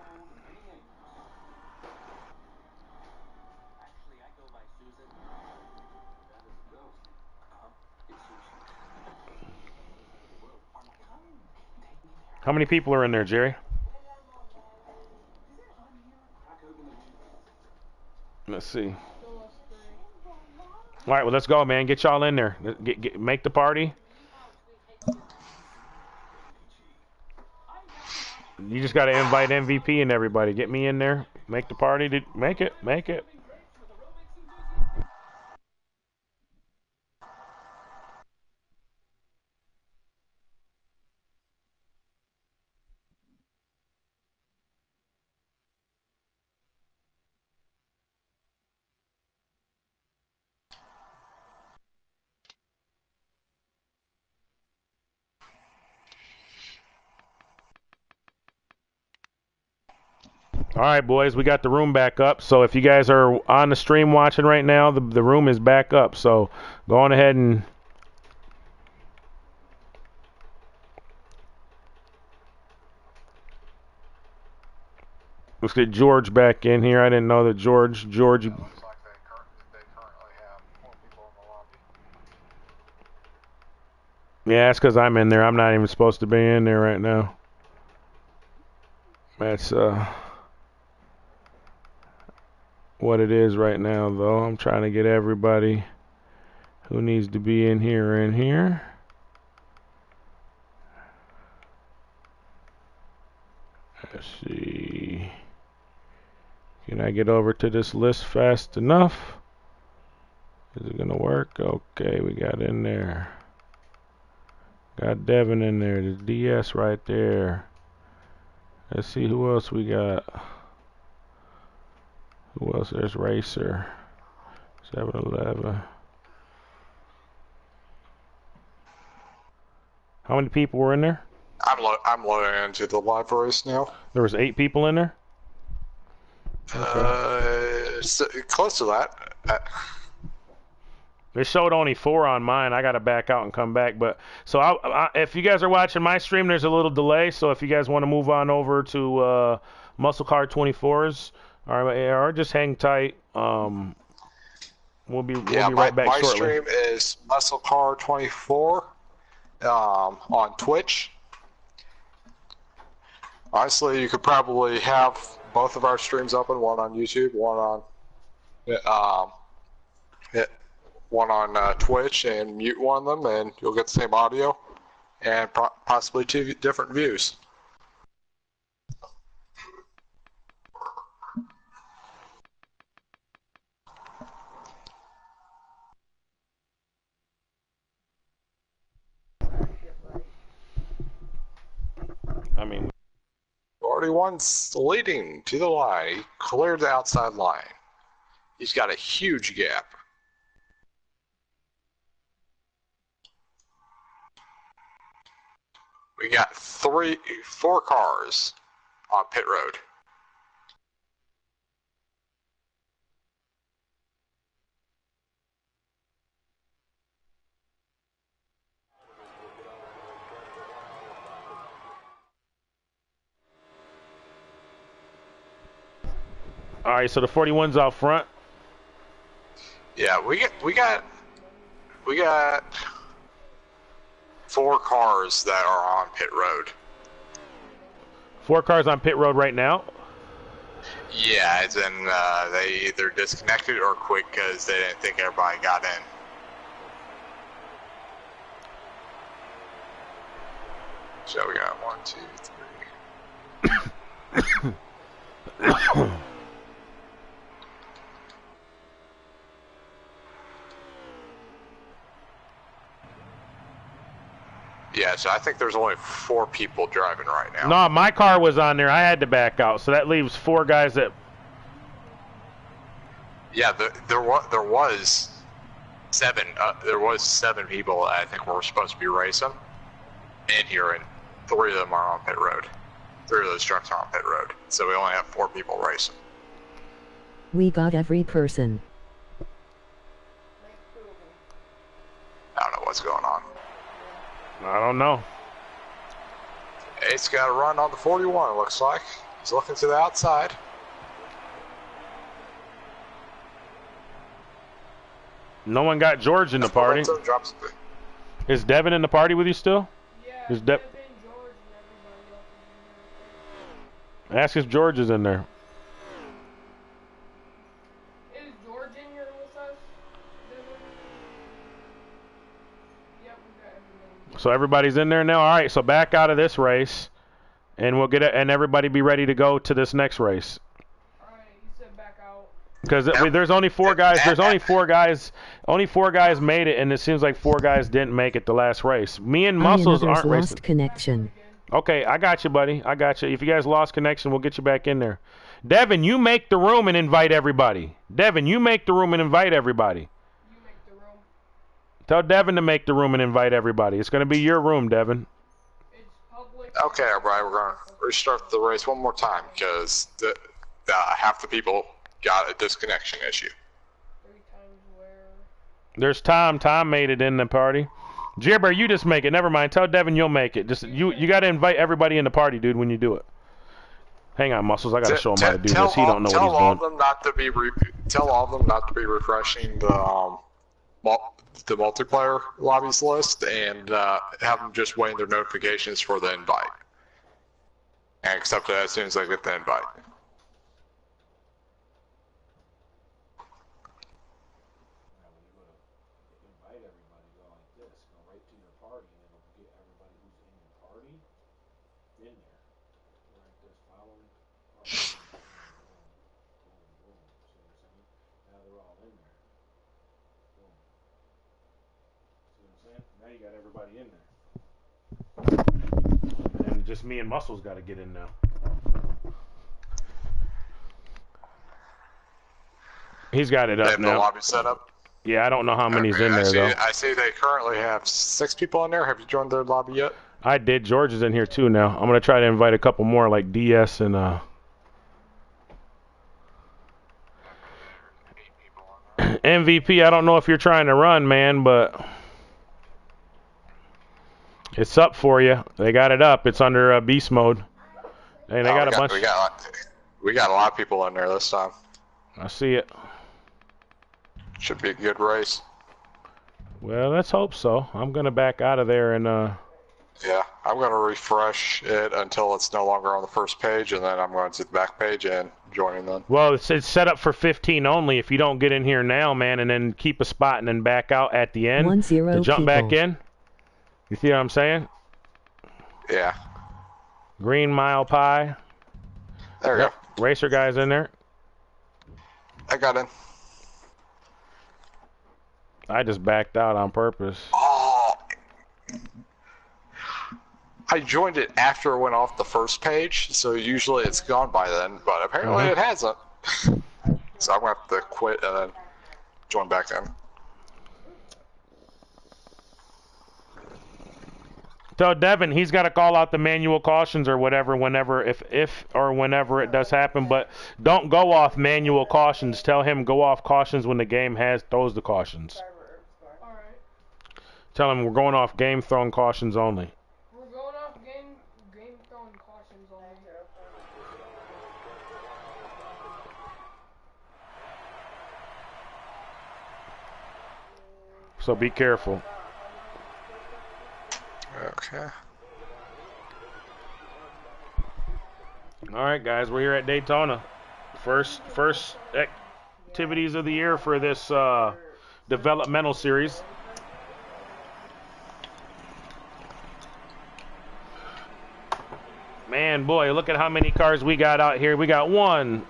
How many people are in there, Jerry? Let's see. All right, well, let's go, man. Get y'all in there. Make the party. You just got to invite MVP and everybody. Get me in there. Make the party. Make it. Make it. All right, boys, we got the room back up. So if you guys are on the stream watching right now, the room is back up. So go on ahead and let's get George back in here. I didn't know that George.
Looks like they currently have 4 people in the lobby.
Yeah, that's because I'm in there. I'm not even supposed to be in there right now. That's what it is right now, though. I'm trying to get everybody who needs to be in here. Let's see. Can I get over to this list fast enough? Is it gonna work? Okay, we got in there. Got Devin in there. There's DS right there. Let's see who else we got. Who else? There's Racer. 7-Eleven. How many people were in there?
I'm loading into the live race now.
There was 8 people in there?
Close to that.
It showed only 4 on mine. I got to back out and come back. But so if you guys are watching my stream, there's a little delay. So if you guys want to move on over to Muscle Car 24s, or just hang tight. We'll be right back shortly.
My stream is Muscle Car 24 on Twitch. Honestly, you could probably have both of our streams open, one on YouTube, one on Twitch, and mute one of them, and you'll get the same audio and possibly 2 different views.
I mean,
41's leading to the line. He cleared the outside line. He's got a huge gap. We got 4 cars on pit road.
all right, so the 41's out front.
Yeah, we got 4 cars that are on pit road.
4 cars on pit road right now.
Yeah, as in they either disconnected or quit because they didn't think everybody got in. So we got 1, 2, 3. Yeah, so I think there's only 4 people driving right now.
No, my car was on there. I had to back out, so that leaves 4 guys that.
Yeah, there was 7. There was 7 people that I think were supposed to be racing in here, and 3 of them are on pit road. 3 of those trucks are on pit road, so we only have 4 people racing.
We got every person.
I don't know what's going on.
I don't know.
Ace got a run on the 41, it looks like. He's looking to the outside.
No one got George in the party.
Drops.
Is Devin in the party with you still?
Yeah,
Is
Devin, George, and everybody else is in there.
Ask if George is in there.
Is George in here with us? Devin? Yep, we got everybody.
So everybody's in there now. All right, so back out of this race, and we'll get it, and everybody be ready to go to this next race.
Alright, you said back out.
Because there's only 4 guys. There's only 4 guys. Only 4 guys made it, and it seems like 4 guys didn't make it the last race. Me and Muscles aren't racing.
Lost connection.
Okay, I got you, buddy. I got you. If you guys lost connection, we'll get you back in there. Devin, you make the room and invite everybody. Devin, you make the room and invite everybody.
You make the room.
Tell Devin to make the room and invite everybody. It's going to be your room, Devin.
It's public.
Okay, everybody, we're going to restart the race one more time because half the people got a disconnection issue.
3 times where?
There's Tom. Tom made it in the party. Jibber, you just make it. Never mind. Tell Devin you'll make it. Just you got to invite everybody in the party, dude, when you do it. Hang on, Muscles. I got to show him how to do this. He don't know what he's doing.
Tell all of them not to be refreshing the multiplayer lobbies list and have them just waiting their notifications for the invite and accept it as soon as they get the invite.
Now you got everybody in there. And just me and Muscles got to get in now. He's got it up
They have
now.
the lobby set up?
Yeah, I don't know how many's in there, though.
I see they currently have 6 people in there. Have you joined their lobby yet?
I did. George is in here, too, now. I'm going to try to invite a couple more, like DS and... MVP, I don't know if you're trying to run, man, but... It's up for you. They got it up. It's under beast mode. And they got a bunch...
We got a lot of people in there this time.
I see it.
Should be a good race.
Well, let's hope so. I'm going to back out of there and...
Yeah, I'm going to refresh it until it's no longer on the first page, and then I'm going to the back page and join them.
Well, it's set up for 15 only. If you don't get in here now, man, and then keep a spot and then back out at the end to jump back in. You see what I'm saying?
Yeah.
Green Mile Pie.
There we go.
Racer guys in there.
I got in.
I just backed out on purpose.
Oh. I joined it after it went off the first page, so usually it's gone by then, but apparently it hasn't. So I'm going to have to quit and then join back in.
Tell Devin he's got to call out the manual cautions or whatever whenever, if or whenever it does happen, but don't go off manual cautions. Tell him go off cautions when the game throws the cautions.
Alright.
Tell him we're going off game thrown cautions only.
We're going off game throwing cautions only.
So be careful.
Okay.
All right, guys, we're here at Daytona. First activities of the year for this developmental series. Man, boy, look at how many cars we got out here. We got 1,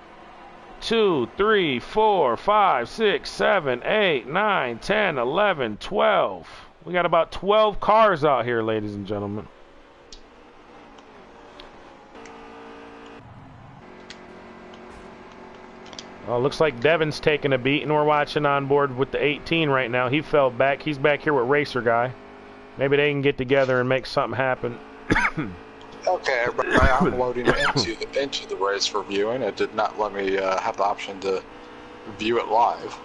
2, 3, 4, 5, 6, 7, 8, 9, 10, 11, 12. We got about 12 cars out here, ladies and gentlemen. Well, looks like Devin's taking a beat, and we're watching on board with the 18 right now. He fell back. He's back here with Racer Guy. Maybe they can get together and make something happen.
Okay, everybody, I'm loading into the race for viewing. It did not let me have the option to view it live.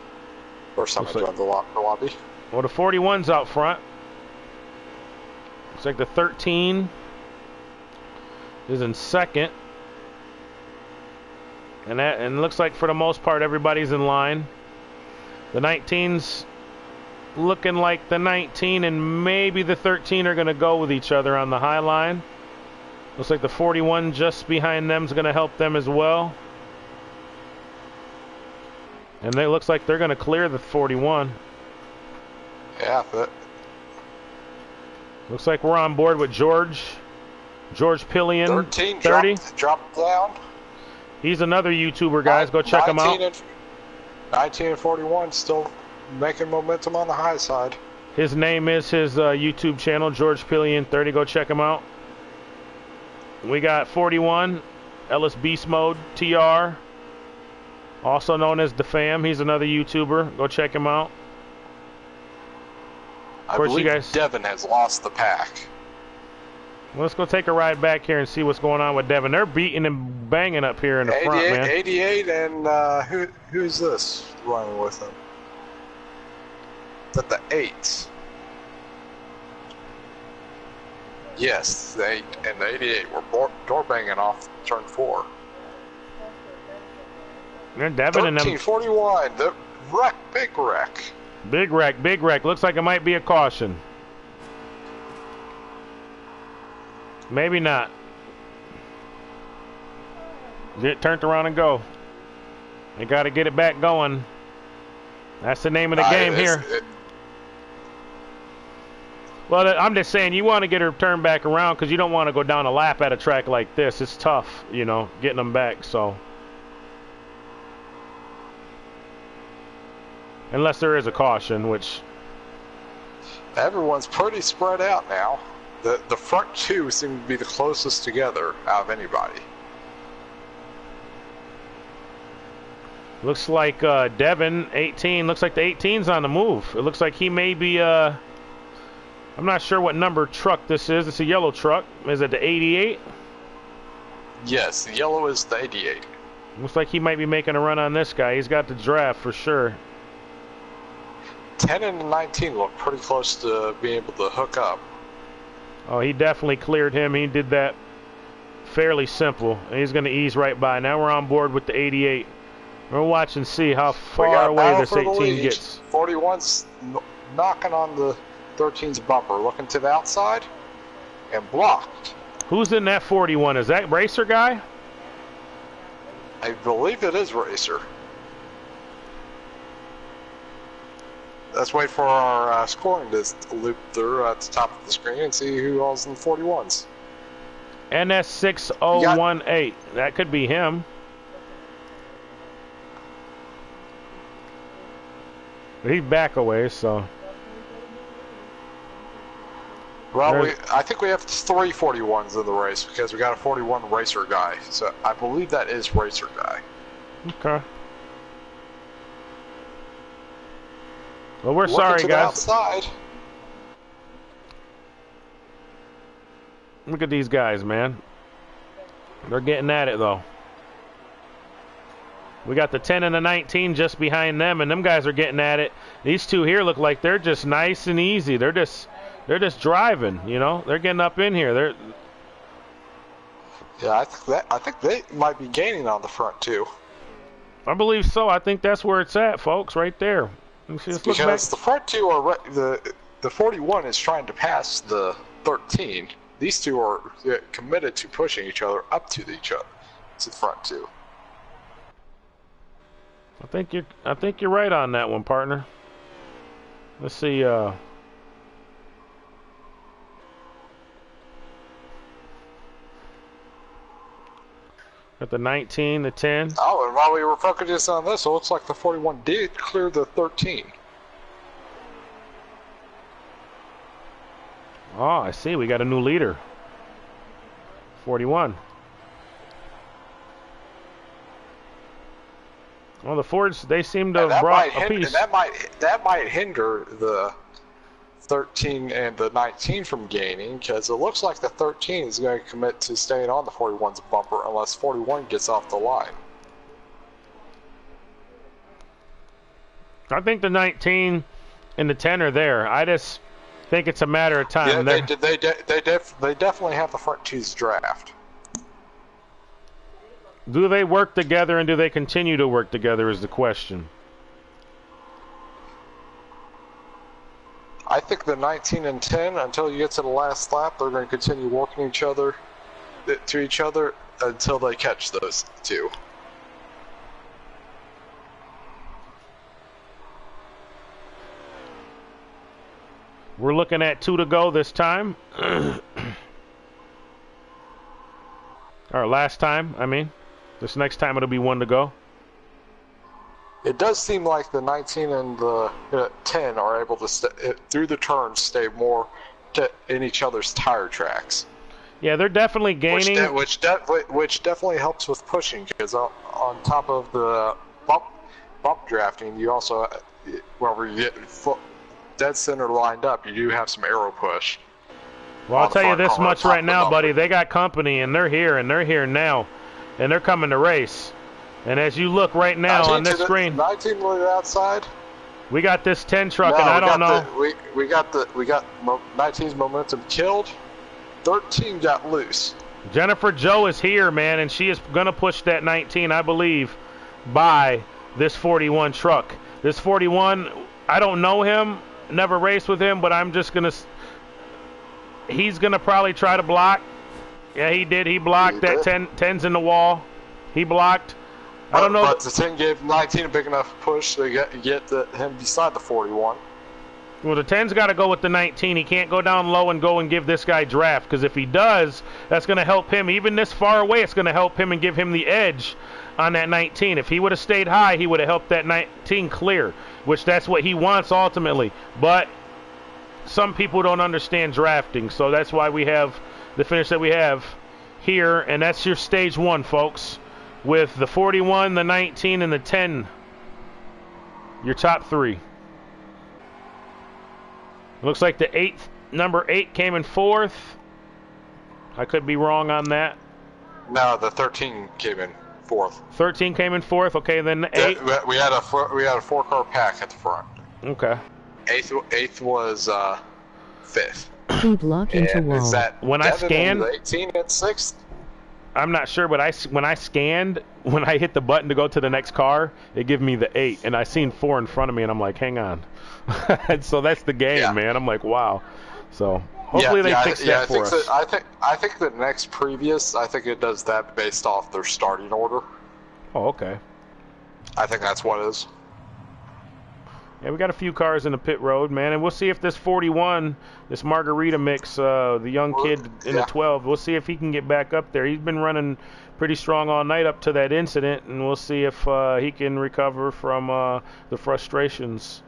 Or someone joined the lobby.
Well, the 41's out front. Looks like the 13 is in second. And it looks like for the most part everybody's in line. The 19's looking like the 19 and maybe the 13 are going to go with each other on the high line. Looks like the 41 just behind them is going to help them as well. And it looks like they're going to clear the 41.
Yeah, but
looks like we're on board with George Pillion.
13
30.
dropped down.
He's another YouTuber, guys. Go check him out.
19 and 41 still making momentum on the high side.
His name is his YouTube channel, George Pillion 30. Go check him out. We got 41, Ellis Beast Mode TR, also known as The Fam. He's another YouTuber. Go check him out.
I believe Devin has lost the pack.
Well, let's go take a ride back here and see what's going on with Devin. They're beating and banging up here in the front, man.
88, and who's this running with him? Is that the 8? Yes, the 8 and the 88 were door banging off turn 4.
And Devin and them.
41, the wreck, big wreck.
Big wreck, big wreck. Looks like it might be a caution. Maybe not. Get turned around and go. They got to get it back going. That's the name of the game here. Well, I'm just saying, you want to get her turned back around because you don't want to go down a lap at a track like this. It's tough, you know, getting them back. So, unless there is a caution, which
everyone's pretty spread out now. The front two seem to be the closest together out of anybody.
Looks like Devin, 18. Looks like the 18's on the move. It looks like he may be. I'm not sure what number truck this is. It's a yellow truck. Is it the 88?
Yes, the yellow is the 88.
Looks like he might be making a run on this guy. He's got the draft for sure.
10 and 19 look pretty close to being able to hook up.
Oh, he definitely cleared him. He did that fairly simple. He's going to ease right by. Now we're on board with the 88. We'll watch and see how far away this 18 gets.
41's knocking on the 13's bumper, looking to the outside, and blocked.
Who's in that 41? Is that Racer guy?
I believe it is Racer. Let's wait for our scoring to loop through at the top of the screen and see who all's in the 41s.
NS6018. That could be him. But he's back away, so.
Well, I think we have 3 41s in the race because we got a 41 Racer guy. So I believe that is Racer guy.
Okay. Well, we're sorry,
to
guys.
The outside.
Look at these guys, man. They're getting at it, though. We got the 10 and the 19 just behind them, and them guys are getting at it. These two here look like they're just nice and easy. They're just driving, you know. They're getting up in here.
Yeah, I think they might be gaining on the front too.
I believe so. I think that's where it's at, folks, right there.
Because the front two are the 41 is trying to pass the 13. These two are committed to pushing each other up to each other. It's the front two.
I think you're right on that one, partner. Let's see. Got the 19, the 10.
Oh, and while we were focusing on this, it looks like the 41 did clear the 13.
Oh, I see. We got a new leader. 41. Well, the Fords, they seem to have brought a piece.
That might hinder the 13 and the 19 from gaining, because it looks like the 13 is going to commit to staying on the 41's bumper unless 41 gets off the line.
I think the 19 and the 10 are there. I just think it's a matter of time.
Yeah, they definitely have the front two's draft.
Do they work together, and do they continue to work together is the question.
I think the 19 and 10, until you get to the last lap, they're going to continue walking to each other until they catch those two.
We're looking at 2 to go this time. Or last time, I mean. This next time it'll be 1 to go.
It does seem like the 19 and the 10 are able to, through the turns, stay more in each other's tire tracks.
Yeah, they're definitely gaining.
Which definitely helps with pushing, because on top of the bump drafting, you also, whenever you get dead center lined up, you do have some aero push.
Well, I'll tell you this much right now, buddy. They got company, and they're here now, and they're coming to race. And as you look right now on this screen,
19 went outside.
We got this 10 truck, and I don't know.
We got 19's momentum killed. 13 got loose.
Jennifer Joe is here, man, and she is gonna push that 19, I believe, by this 41 truck. This 41, I don't know him. Never raced with him, but I'm just gonna. He's gonna probably try to block. Yeah, he did. He blocked that 10's in the wall. He blocked. I don't know.
But the 10 gave 19 a big enough push to get him beside the 41.
Well, the 10's got to go with the 19. He can't go down low and go and give this guy draft, because if he does, that's going to help him. Even this far away, it's going to help him and give him the edge on that 19. If he would have stayed high, he would have helped that 19 clear, which that's what he wants ultimately. But some people don't understand drafting, so that's why we have the finish that we have here, and that's your stage 1, folks, with the 41, the 19, and the 10, your top 3. Looks like the number 8 came in 4th. I could be wrong on that.
No, the 13 came in 4th.
13 came in 4th. Okay, then the 8.
Yeah, we had a 4-car pack at the front.
Okay.
8th was 5th.
Keep blocking to wall.
When I scanned
18 and 6th.
I'm not sure, but when I scanned, when I hit the button to go to the next car, it gave me the 8, and I seen 4 in front of me, and I'm like, hang on. And so that's the game, man. I'm like, wow. So hopefully they fix that for us.
I think the next previous, I think it does that based off their starting order.
Oh, okay.
I think that's what it is.
Yeah, we got a few cars in the pit road, man, and we'll see if this 41, this Margarita mix, the young kid in the 12, we'll see if he can get back up there. He's been running pretty strong all night up to that incident, and we'll see if he can recover from the frustrations.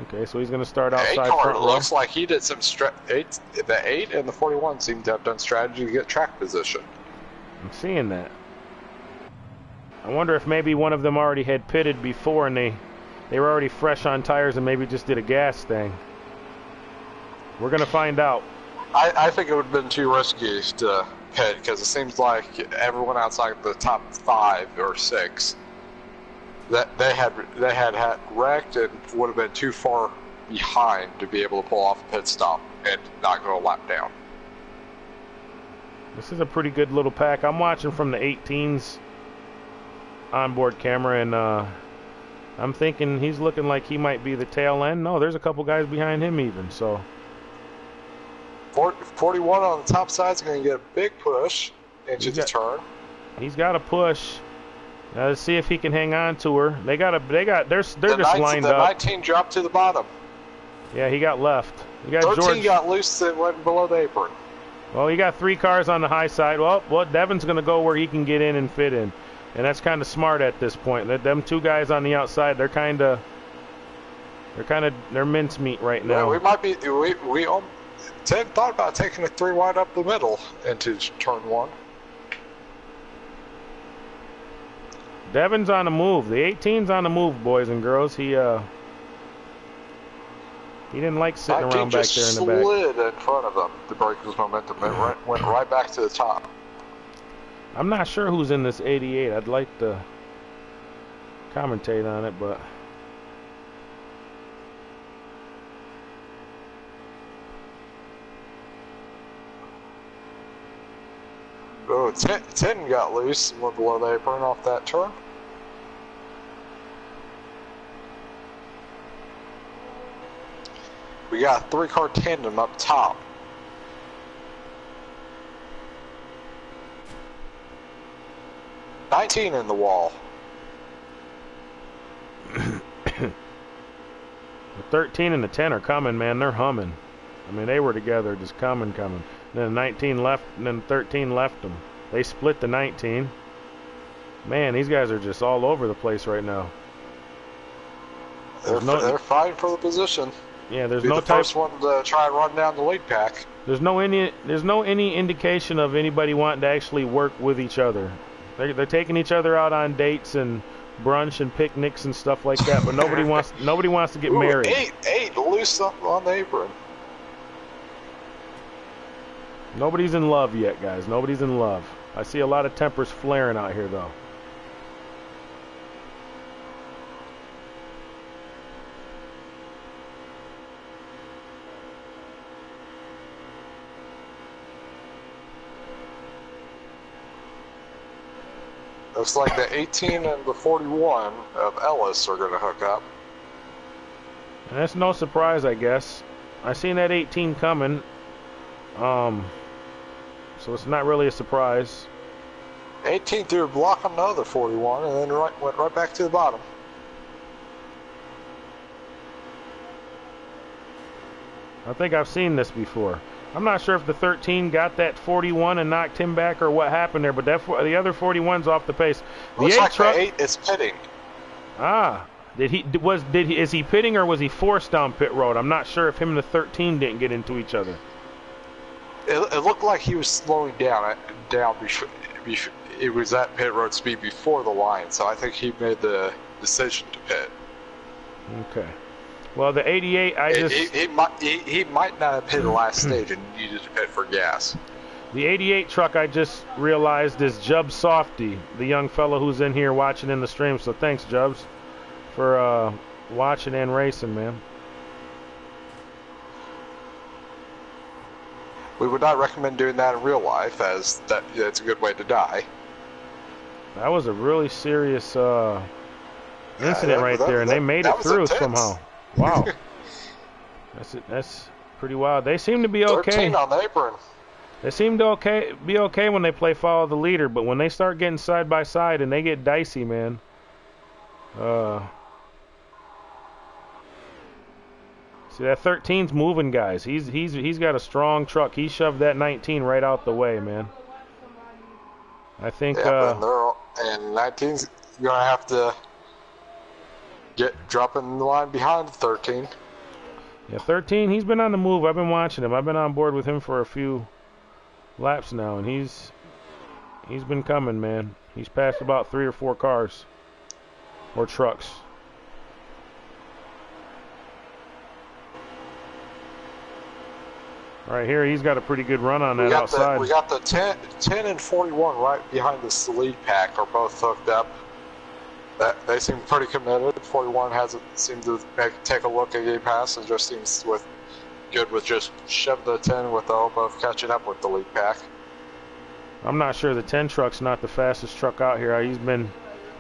Okay, so he's going to start outside front row.
Looks like he did some the 8 and the 41 seem to have done strategy to get track position.
I'm seeing that. I wonder if maybe one of them already had pitted before and they were already fresh on tires and maybe just did a gas thing. We're going to find out.
I think it would have been too risky to pit, because it seems like everyone outside the top 5 or 6 that they had wrecked and would have been too far behind to be able to pull off a pit stop and not go a lap down.
This is a pretty good little pack. I'm watching from the 18's onboard camera, and I'm thinking he's looking like he might be the tail end. No, there's a couple guys behind him even, so.
41 on the top side is going to get a big push into the turn. He's
got a push. Now let's see if he can hang on to her. They're just lined up.
19 dropped to the bottom.
Yeah, he got left. You got
13
George.
Got loose and went below the apron.
Well, you got 3 cars on the high side. Well, Devin's going to go where he can get in and fit in, and that's kind of smart at this point. Them 2 guys on the outside, they're mincemeat right now.
Yeah, we might be. Ted thought about taking a 3 wide up the middle into turn 1.
Devin's on the move. The 18's on the move, boys and girls. He didn't like sitting
19
around back
just
there in the back.
slid in front of him to break his momentum and went right back to the top.
I'm not sure who's in this 88. I'd like to commentate on it, but
Oh, 10 got loose and went below the apron off that turn. We got a 3-car tandem up top. $19 in the wall.
the 13 and the 10 are coming, man. They're humming. I mean, they were together, just coming. And then 19 left, and then 13 left them. They split the 19. Man, these guys are just all over the place right now.
They're fighting for the position.
Yeah, there's
Be
no
the first one to try and run down the lead pack.
There's no any indication of anybody wanting to actually work with each other. They're taking each other out on dates and brunch and picnics and stuff like that, but nobody wants to get married.
Eight loose on the apron.
Nobody's in love yet, guys. Nobody's in love. I see a lot of tempers flaring out here, though.
Looks like the 18 and the 41 of Ellis are going to hook up.
And that's no surprise, I guess. I seen that 18 coming. So it's not really a surprise.
18 threw a block on the other 41 and then went right back to the bottom.
I think I've seen this before. I'm not sure if the 13 got that 41 and knocked him back or what happened there, but the other 41's off the pace. The
Looks
8
like
truck,
the 8 is pitting.
is he pitting or was he forced down pit road? I'm not sure if him and the 13 didn't get into each other.
It looked like he was slowing down before, it was at pit road speed before the line, so I think he made the decision to pit.
Okay. Well, the 88,
he might not have hit the last stage and needed to pit for gas.
The 88 truck, I just realized, is Jub Softy, the young fellow who's in here watching in the stream. So thanks, Jubs, for watching and racing, man.
We would not recommend doing that in real life, as it's a good way to die.
That was a really serious incident right there, and they made it through somehow. Wow. That's pretty wild. They seem to be okay.
13 on the apron.
They seem to be okay when they play follow the leader, but when they start getting side by side and they get dicey, man. See, that 13's moving, guys. He's got a strong truck. He shoved that 19 right out the way, man. I think.
Yeah, and 19's gonna have to drop in the line behind 13.
Yeah, 13. He's been on the move. I've been watching him. I've been on board with him for a few laps now, and he's been coming, man. He's passed about 3 or 4 cars or trucks. Right here, he's got a pretty good run on that outside.
We got the 10 and 41 right behind this lead pack are both hooked up. They seem pretty committed. 41 hasn't seemed to take a look at game pass and just seems good with just shove the 10 with both catching up with the lead pack.
I'm not sure the 10 truck's not the fastest truck out here.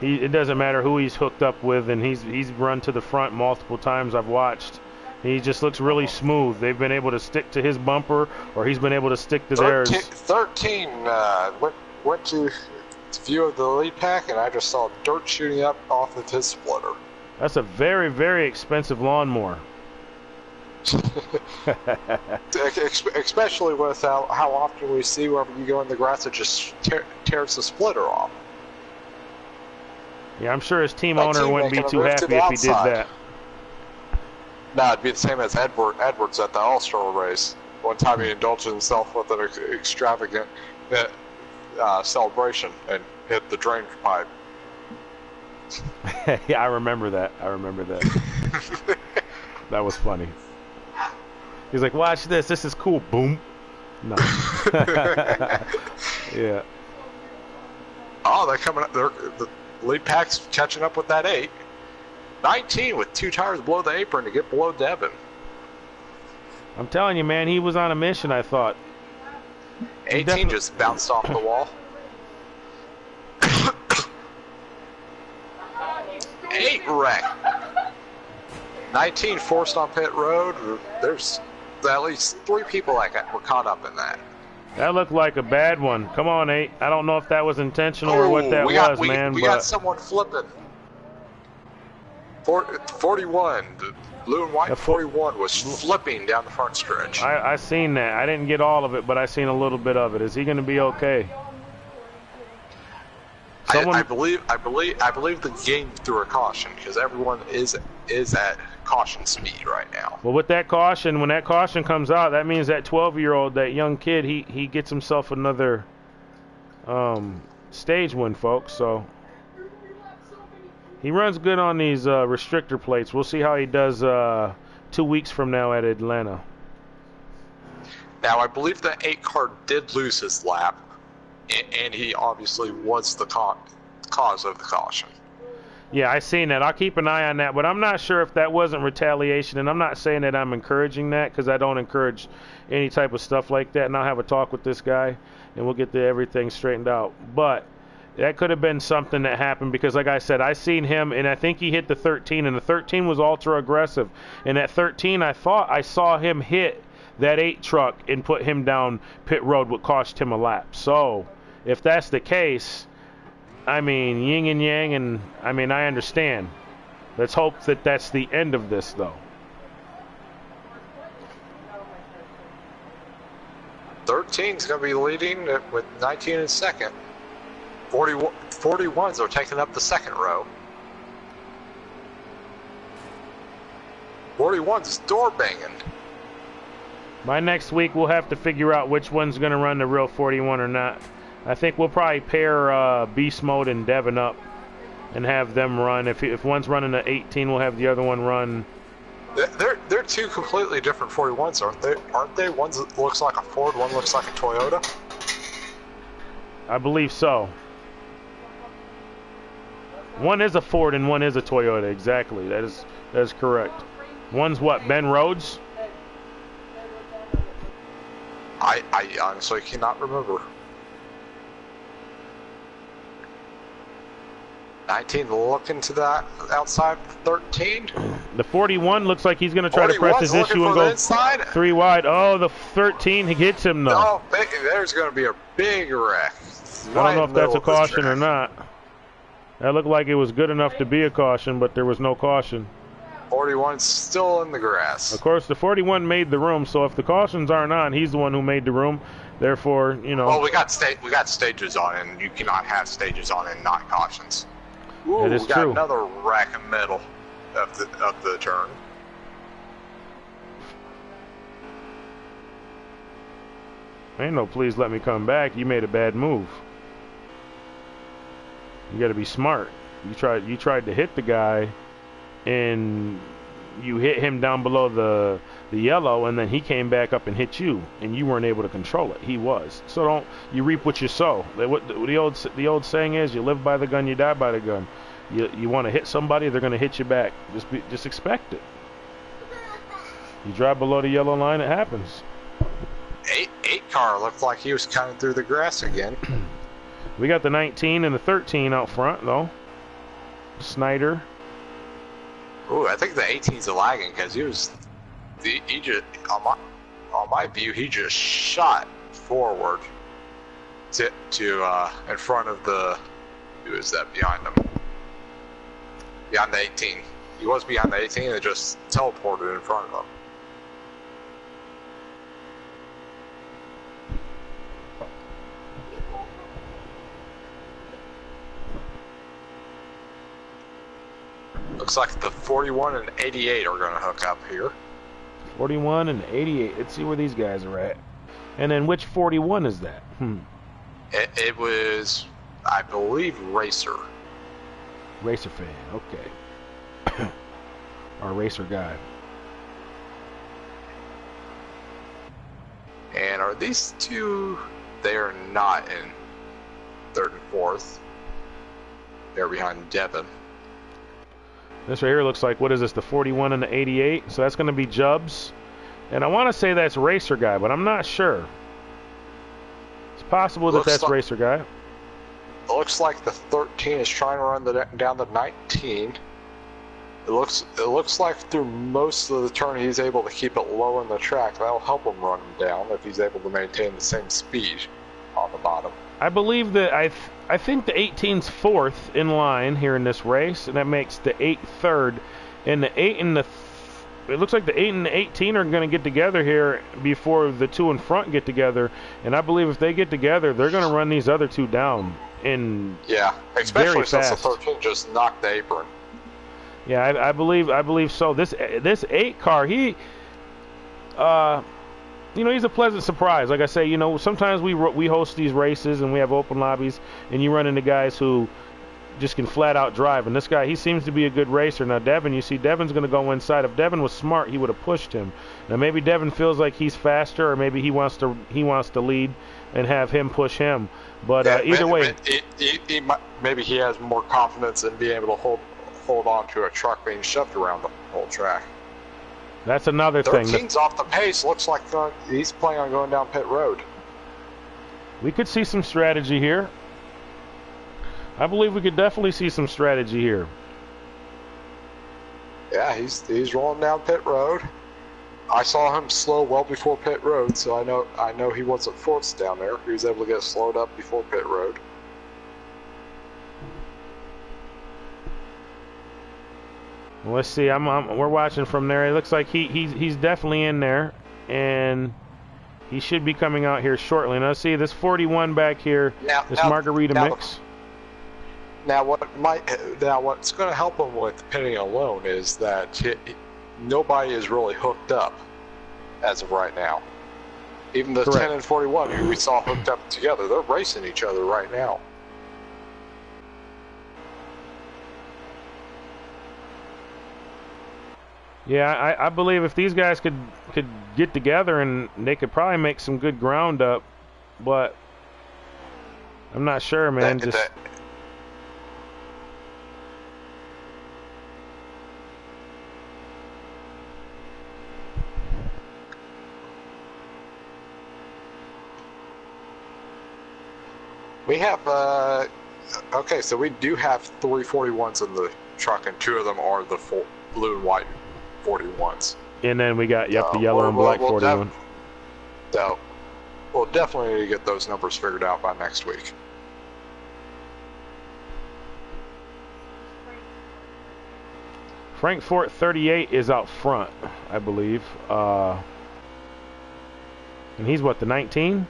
It doesn't matter who he's hooked up with, and he's run to the front multiple times I've watched. He just looks really smooth. They've been able to stick to his bumper, or he's been able to stick to theirs.
13 went to view of the lead pack, and I just saw dirt shooting up off of his splitter.
That's a very, very expensive lawnmower.
Especially with how often we see wherever you go in the grass, it just tears the splitter off.
Yeah, I'm sure his team owner wouldn't be too happy if he did that.
No, it'd be the same as Edwards at the All-Star race. One time he indulged himself with an extravagant celebration and hit the drain pipe.
Yeah, I remember that. That was funny. He's like, watch this. This is cool. Boom. No. Yeah.
Oh, they're coming up. The lead pack's catching up with that 8. 19 with 2 tires below the apron to get below Devin.
I'm telling you, man, he was on a mission, I thought.
18 just bounced off the wall. 8 wreck. 19 forced on pit road. There's at least 3 people that were caught up in that.
That looked like a bad one. Come on, 8. I don't know if that was intentional or what that was, man.
We got someone flipping. 41. The blue and white 41 was flipping down the front stretch.
I seen that. I didn't get all of it, but I seen a little bit of it. Is he going to be okay?
I believe the game threw a caution because everyone is at caution speed right now.
Well, with that caution, when that caution comes out, that means that 12-year-old, that young kid, he gets himself another stage win, folks. So he runs good on these restrictor plates. We'll see how he does 2 weeks from now at Atlanta.
Now, I believe the 8 car did lose his lap, and he obviously was the cause of the caution.
Yeah, I seen that. I'll keep an eye on that, but I'm not sure if that wasn't retaliation, and I'm not saying that I'm encouraging that because I don't encourage any type of stuff like that, and I'll have a talk with this guy, and we'll get everything straightened out. But that could have been something that happened because, like I said, I seen him, and I think he hit the 13, and the 13 was ultra aggressive. And at 13, I thought I saw him hit that 8 truck and put him down pit road, what cost him a lap. So if that's the case, I mean, yin and yang, and I mean, I understand. Let's hope that that's the end of this, though.
13's going to be leading with 19 in second. 41s are taking up the second row. 41's door banging.
By next week, we'll have to figure out which one's going to run the real 41 or not. I think we'll probably pair Beast Mode and Devin up and have them run. If one's running an 18, we'll have the other one run.
They're 2 completely different 41s, aren't they? One looks like a Ford, one looks like a Toyota.
I believe so. One is a Ford and one is a Toyota. Exactly. That is correct. One's what? Ben Rhodes?
I honestly cannot remember. 19 looking to that outside 13.
The 41 looks like he's going to try to press his issue and go
inside.
3 wide. Oh, the 13 hits him though.
Oh, there's going to be a big wreck.
I don't know if that's a caution or not. That looked like it was good enough to be a caution, but there was no caution.
41's still in the grass.
Of course, the 41 made the room, so if the cautions aren't on, he's the one who made the room. Therefore, you know.
Well, we got stages on, and you cannot have stages on and not cautions. Ooh,
it is
we got
true.
Another rack in the middle of the turn.
Ain't no please let me come back. You made a bad move. You got to be smart. You tried to hit the guy, and you hit him down below the yellow, and then he came back up and hit you, and you weren't able to control it. He was. So you reap what you sow. What the old saying is, you live by the gun, you die by the gun. You want to hit somebody, they're going to hit you back. Just expect it. You drive below the yellow line, it happens.
8 car looked like he was cutting through the grass again.
We got the 19 and the 13 out front, though. Snyder.
Ooh, I think the 18's a lagging because he just on my view he just shot forward to in front of the who is that behind him? Beyond the 18. He was behind the 18 and just teleported in front of him. Looks like the 41 and 88 are going to hook up here.
41 and 88. Let's see where these guys are at. And then which 41 is that?
It was, I believe, Racer.
Racer fan. Okay. Our racer guy.
Are these two? They are not in third and fourth. They're behind Devin.
This right here looks like, what is this, the 41 and the 88? So that's going to be Jubbs. And I want to say that's Racer Guy, but I'm not sure. It's possible that that's Racer Guy.
It looks like the 13 is trying to run down the 19. It looks like through most of the turn he's able to keep it low in the track. That'll help him run him down if he's able to maintain the same speed on the bottom.
I believe that I think the 18's fourth in line here in this race, and that makes the 8 third, and the 8 and the it looks like the 8 and the 18 are going to get together here before the 2 in front get together, and I believe if they get together, they're going to run these other 2 down in
especially since
fast.
the 13 just knocked the apron.
Yeah, I believe so. This 8 car, he he's a pleasant surprise. Like I say, sometimes we host these races and we have open lobbies, and you run into guys who just can flat out drive. And this guy, he seems to be a good racer. Now, Devin, you see, Devin's going to go inside. If Devin was smart, he would have pushed him. Now, maybe Devin feels like he's faster, or maybe he wants to lead and have him push him. But either way,
maybe he has more confidence in being able to hold on to a truck being shoved around the whole track.
That's another thing.
13's off the pace. Looks like he's planning on going down pit road.
We could see some strategy here. I believe we could definitely see some strategy here.
Yeah, he's rolling down pit road. I saw him slow well before pit road, so I know he wasn't forced down there. He was able to get slowed up before pit road.
Well, let's see. We're watching from there. It looks like he's definitely in there, and he should be coming out here shortly. Now, see this 41 back here, this Margarita mix.
Now, what's going to help him with pitting alone is that nobody is really hooked up as of right now. Even the 10 and 41, who we saw hooked up together, they're racing each other right now.
Yeah, I believe if these guys could get together, and they could probably make some good ground up, but I'm not sure, man.
We have, okay, so we do have 3 41s in the truck, and 2 of them are the blue and white 41s.
And then we got, the yellow and black 41.
We'll definitely need to get those numbers figured out by next week.
Frankfurt 38 is out front, I believe. And he's what, the 19?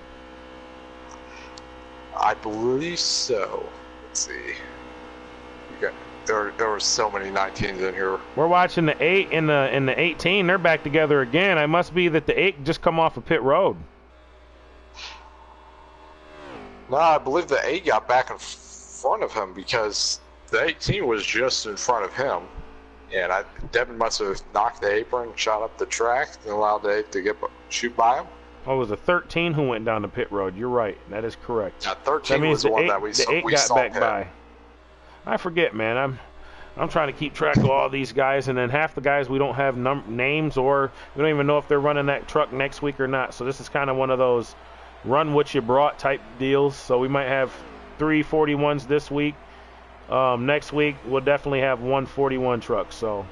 I believe so. Let's see. There were so many 19s in here.
We're watching the 8 and the 18. They're back together again. I must be that the 8 just come off of pit road.
No, I believe the 8 got back in front of him because the 18 was just in front of him. And Devin must have knocked the apron, shot up the track, and allowed the 8 to shoot by him.
Oh, it was the 13 who went down the pit road. You're right. That is correct.
Yeah, 13 was the one that we saw.
The 8 got back by. I forget, man. I'm trying to keep track of all these guys, and then half the guys we don't have names, or we don't even know if they're running that truck next week or not. So this is kind of one of those run what you brought type deals. So we might have 3 41s this week. Next week we'll definitely have 1 41 truck. So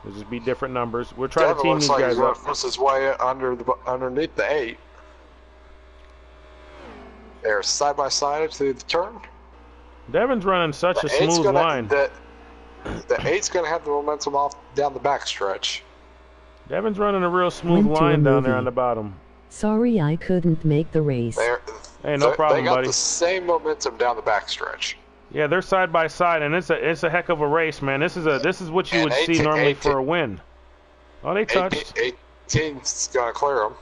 it'll just be different numbers. We're trying to team these guys up.
Puts his way underneath the 8. They're side by side through the turn.
Devin's running such a smooth line.
The 8's going to have the momentum off down the backstretch.
Devin's running a real smooth line down there on the bottom.
Sorry I couldn't make the race.
Hey, no problem,
buddy. They got
buddy.
the same momentum down the backstretch.
Yeah, they're side by side, and it's a heck of a race, man. This is what you would see normally for a win. Oh, they touched.
18's going to clear them.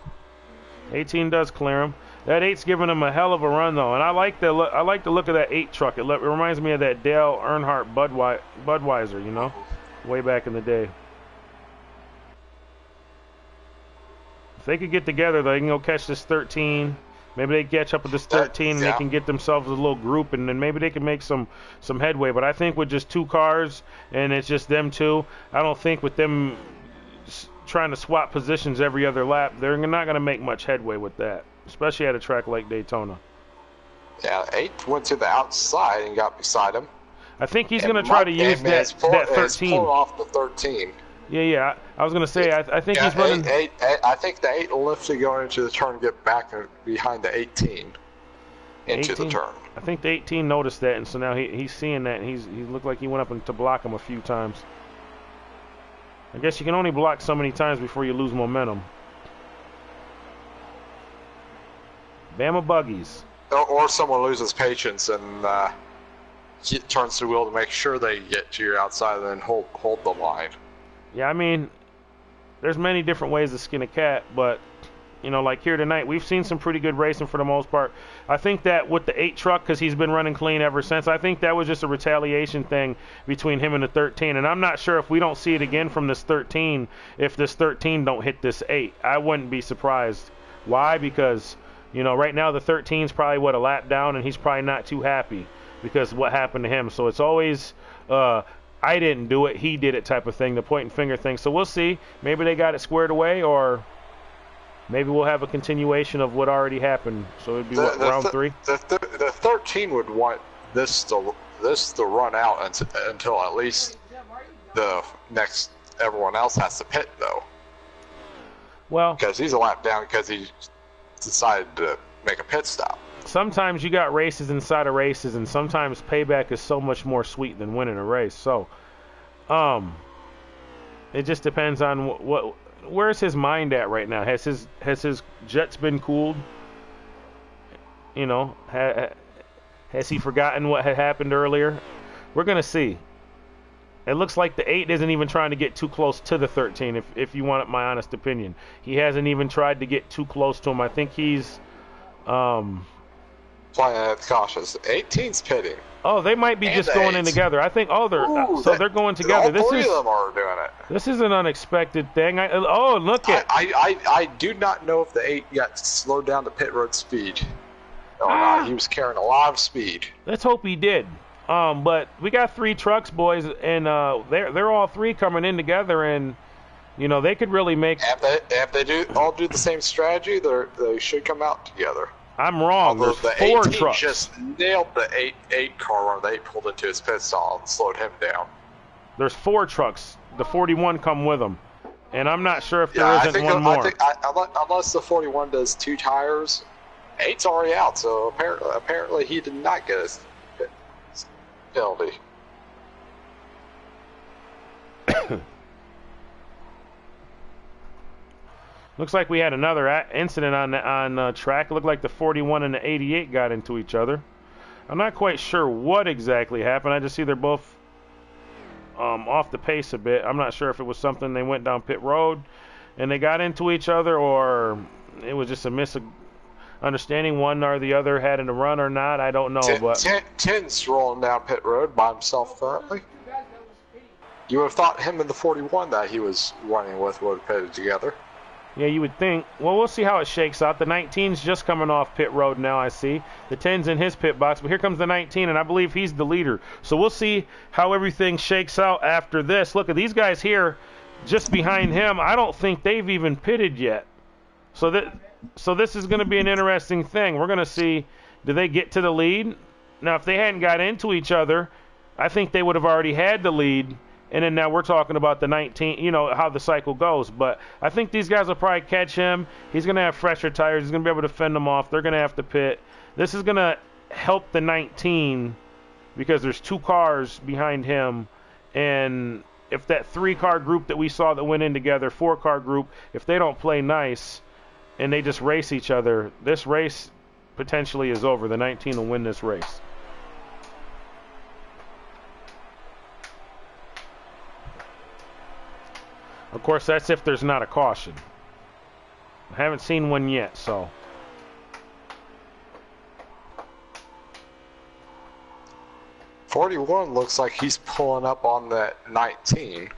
18 does clear him. That 8's giving him a hell of a run, though, and I like the look of that 8 truck. It reminds me of that Dale Earnhardt Budweiser, way back in the day. If they could get together, they can go catch this 13. Maybe they catch up with this 13 and they can get themselves a little group, and then maybe they can make some headway. But I think with just 2 cars and it's just them 2, I don't think with them trying to swap positions every other lap, they're not going to make much headway with that, especially at a track like Daytona.
Yeah, 8 went to the outside and got beside him.
I think he's going to try to use that 13.
Pull off the 13.
Yeah. I was going to say, I think he's running.
I think the 8 lifted going into the turn, get back behind the 18 into 18? The turn.
I think the 18 noticed that, and so now he's seeing that, and he looked like he went up to block him a few times. I guess you can only block so many times before you lose momentum. Bama buggies.
Or someone loses patience and turns the wheel to make sure they get to your outside and then hold the line.
Yeah, I mean, there's many different ways to skin a cat, but, you know, like here tonight, we've seen some pretty good racing for the most part. I think that with the 8 truck, because he's been running clean ever since, I think that was just a retaliation thing between him and the 13. And I'm not sure if we don't see it again from this 13, if this 13 don't hit this 8. I wouldn't be surprised. Why? Because, you know, right now the 13's probably, a lap down, and he's probably not too happy because of what happened to him. So it's always, I didn't do it, he did it type of thing, the point and finger thing. So we'll see. Maybe they got it squared away, or maybe we'll have a continuation of what already happened. So it'd be round 3?
The 13 would want this to run out until at least the next everyone else has to pit, though.
Well,
because he's a lap down because he decided to make a pit stop.
Sometimes you got races inside of races, and sometimes payback is so much more sweet than winning a race. So, it just depends on where's his mind at right now. Has his jets been cooled? You know, has he forgotten what had happened earlier? We're gonna see. It looks like the 8 isn't even trying to get too close to the 13. If you want my honest opinion, he hasn't even tried to get too close to him. I think he's
playing at cautious. 18's pitting.
Oh, they might be and just going in together. I think. Oh, they're going together.
All 3 of them are doing it.
This is an unexpected thing. Look at.
I do not know if the 8 got slowed down to pit road speed or not. He was carrying a lot of speed.
Let's hope he did. But we got 3 trucks, boys, and they're all 3 coming in together, and you know they could really make.
If they all do the same strategy, they should come out together.
I'm wrong.
Although
there's
the
4
18
trucks.
Just nailed the 8 car when they pulled into his pit stall and slowed him down.
There's 4 trucks. The 41 come with them, and I'm not sure if there isn't one more.
Unless the 41 does 2 tires, 8's already out. So apparently he did not get his penalty.
Looks like we had another incident on track. It looked like the 41 and the 88 got into each other. I'm not quite sure what exactly happened. I just see they're both off the pace a bit. I'm not sure if it was something they went down pit road and they got into each other, or it was just a misunderstanding. One or the other had in a run or not. I don't know. But
10's rolling down pit road by himself currently. You would have thought him and the 41 that he was running with would have pitted together.
Yeah, you would think. Well, we'll see how it shakes out. The 19's just coming off pit road now, I see. The 10's in his pit box, but here comes the 19, and I believe he's the leader. So we'll see how everything shakes out after this. Look at these guys here just behind him. I don't think they've even pitted yet. So this is going to be an interesting thing. We're going to see, do they get to the lead? Now, if they hadn't got into each other, I think they would have already had the lead. And then now we're talking about the 19, you know, how the cycle goes. But I think these guys will probably catch him. He's going to have fresher tires. He's going to be able to fend them off. They're going to have to pit. This is going to help the 19 because there's 2 cars behind him. And if that 3-car group that we saw that went in together, 4-car group, if they don't play nice and they just race each other, this race potentially is over. The 19 will win this race. Of course, that's if there's not a caution. I haven't seen one yet, so.
41 looks like he's pulling up on that 19.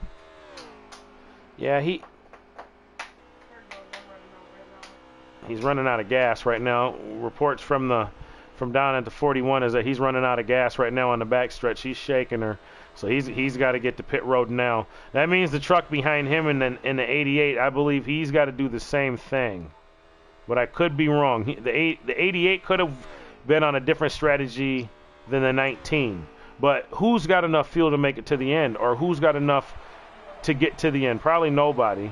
Yeah, He's running out of gas right now. Reports from down at the 41 is that he's running out of gas right now on the backstretch. He's shaking her. So he's got to get to pit road now. That means the truck behind him in the 88, I believe he's got to do the same thing. But I could be wrong. The 88 could have been on a different strategy than the 19. But who's got enough fuel to make it to the end? Or who's got enough to get to the end? Probably nobody.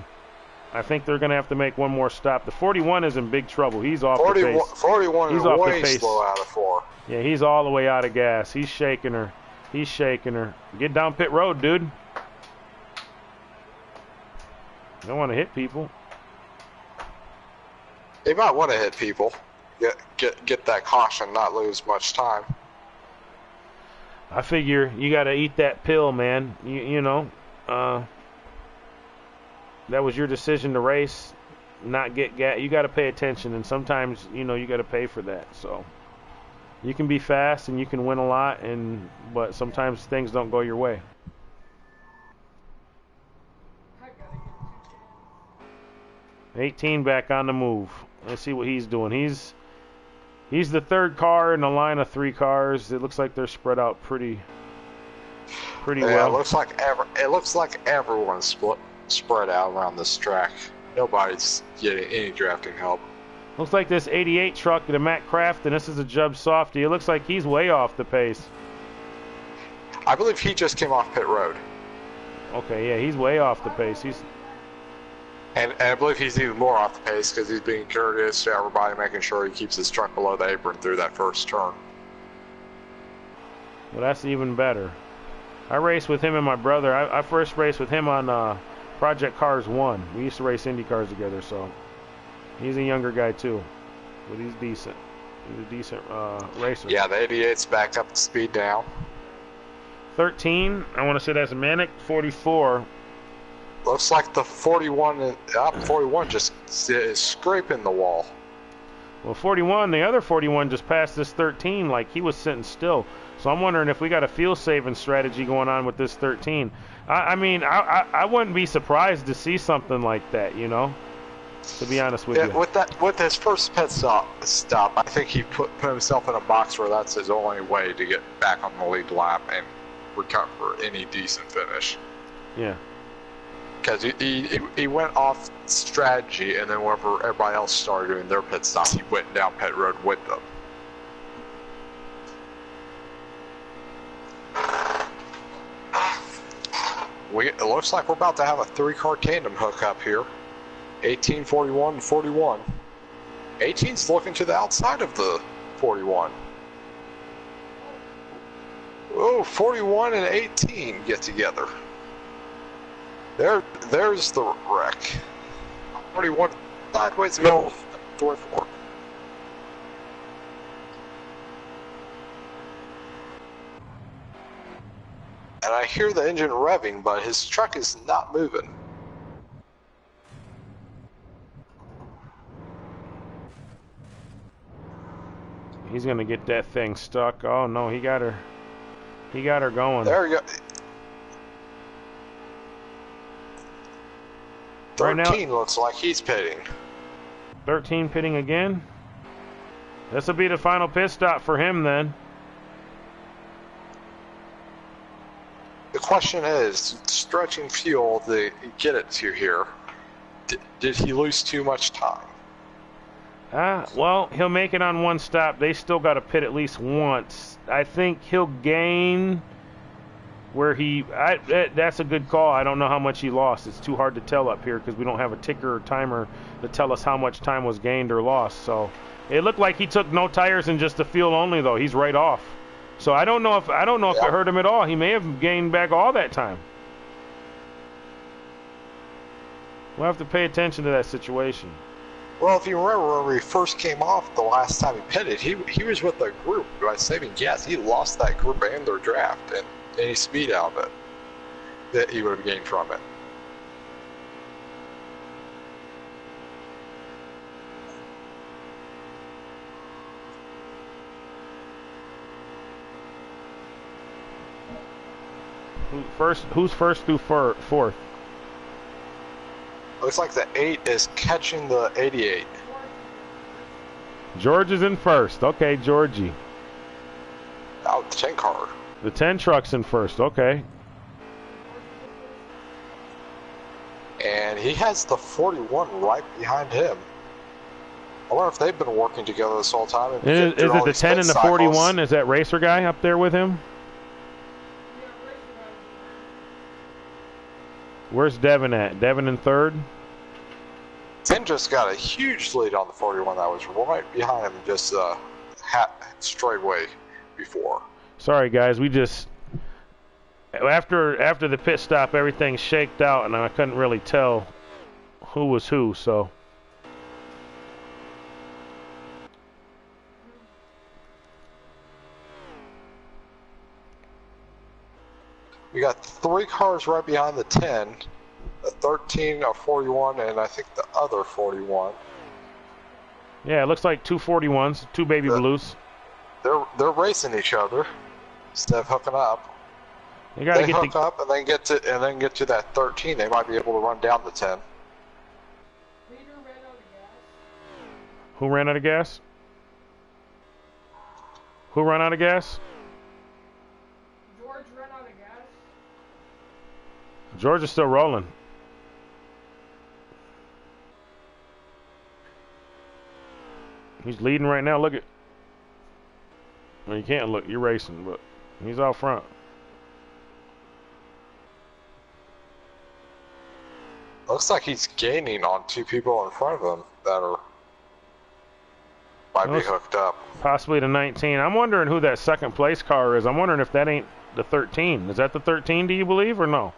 I think they're going to have to make one more stop. The 41 is in big trouble. He's off the pace.
41
he's
is
off
way
the pace.
Slow out of 4.
Yeah, he's all the way out of gas. He's shaking her. He's shaking her. Get down pit road, dude. You don't want to hit people.
He might want to hit people. Get that caution, not lose much time.
I figure you got to eat that pill, man. You know, that was your decision to race, not get gas. You got to pay attention, and sometimes, you know, you got to pay for that. So you can be fast and you can win a lot, but sometimes things don't go your way.
I gotta get
18 back on the move. Let's see what he's doing. He's the third car in a line of 3 cars. It looks like they're spread out pretty
Yeah,
well.
it looks like everyone's spread out around this track. Nobody's getting any drafting help.
Looks like this 88 truck, the Matt Craft, and this is a Jub Softy. It looks like he's way off the pace.
I believe he just came off pit road.
Okay, yeah, he's way off the pace.
And I believe he's even more off the pace because he's being courteous to everybody, making sure he keeps his truck below the apron through that first turn.
Well, that's even better. I raced with him and my brother. I first raced with him on Project Cars 1. We used to race Indy cars together, so he's a younger guy too, but he's decent. He's a decent racer.
Yeah, the 88's back up to speed now.
13, I want to say that's Manic. 44.
Looks like the 41 just is scraping the wall.
Well, 41, the other 41 just passed this 13 like he was sitting still. So I'm wondering if we got a fuel-saving strategy going on with this 13. I mean, I wouldn't be surprised to see something like that, you know, to be honest with you.
With his first pit stop, I think he put himself in a box where that's his only way to get back on the lead lap and recover any decent finish.
Yeah.
Because he went off strategy, and then whenever everybody else started doing their pit stops, he went down pit road with them. It looks like we're about to have a 3-car tandem hookup here. 18, 41, and 41. 18's looking to the outside of the 41. Oh, 41 and 18 get together. There's the wreck. 41 sideways middle, 44. And I hear the engine revving, but his truck is not moving.
He's gonna get that thing stuck. Oh no, he got her. He got her going.
There you go. 13
right now,
looks like he's pitting.
13 pitting again. This will be the final pit stop for him then.
The question is, stretching fuel to get it to here, did he lose too much time?
Well, he'll make it on one stop. They still got to pit at least once. I think he'll gain where that's a good call. I don't know how much he lost. It's too hard to tell up here because we don't have a ticker or timer to tell us how much time was gained or lost. So it looked like he took no tires and just the fuel only, though. He's right off. So I don't know if it hurt him at all. He may have gained back all that time. We'll have to pay attention to that situation.
Well, if you remember when he first came off the last time he pitted, he was with a group. By saving gas, he lost that group and their draft and any speed out of it that he would have gained from it.
Who's first through fourth?
Looks like the 8 is catching the 88.
George is in first. Okay, Georgie.
Out the 10 car.
The 10 truck's in first. Okay.
And he has the 41 right behind him. I wonder if they've been working together this whole time.
Is it the 10 and the 41? Is that racer guy up there with him? Where's Devin at? Devin in third?
10 just got a huge lead on the 41 that was right behind him just straightway before.
Sorry, guys. We just... After the pit stop, everything shaked out, and I couldn't really tell who was who, so...
We got 3 cars right behind the 10, a 13, a 41, and I think the other 41.
Yeah, it looks like 2 41s, 2 baby blues.
They're racing each other instead of hooking up.
You gotta
they hook up and then get to that 13. They might be able to run down the 10.
Who ran out of gas? Who ran out of gas?
George ran out of gas.
George is still rolling. He's leading right now. Look at. Well, you can't look. You're racing, but he's out front.
Looks like he's gaining on 2 people in front of him that might be hooked up.
Possibly the 19. I'm wondering who that second place car is. I'm wondering if that ain't the 13. Is that the 13, do you believe, or no?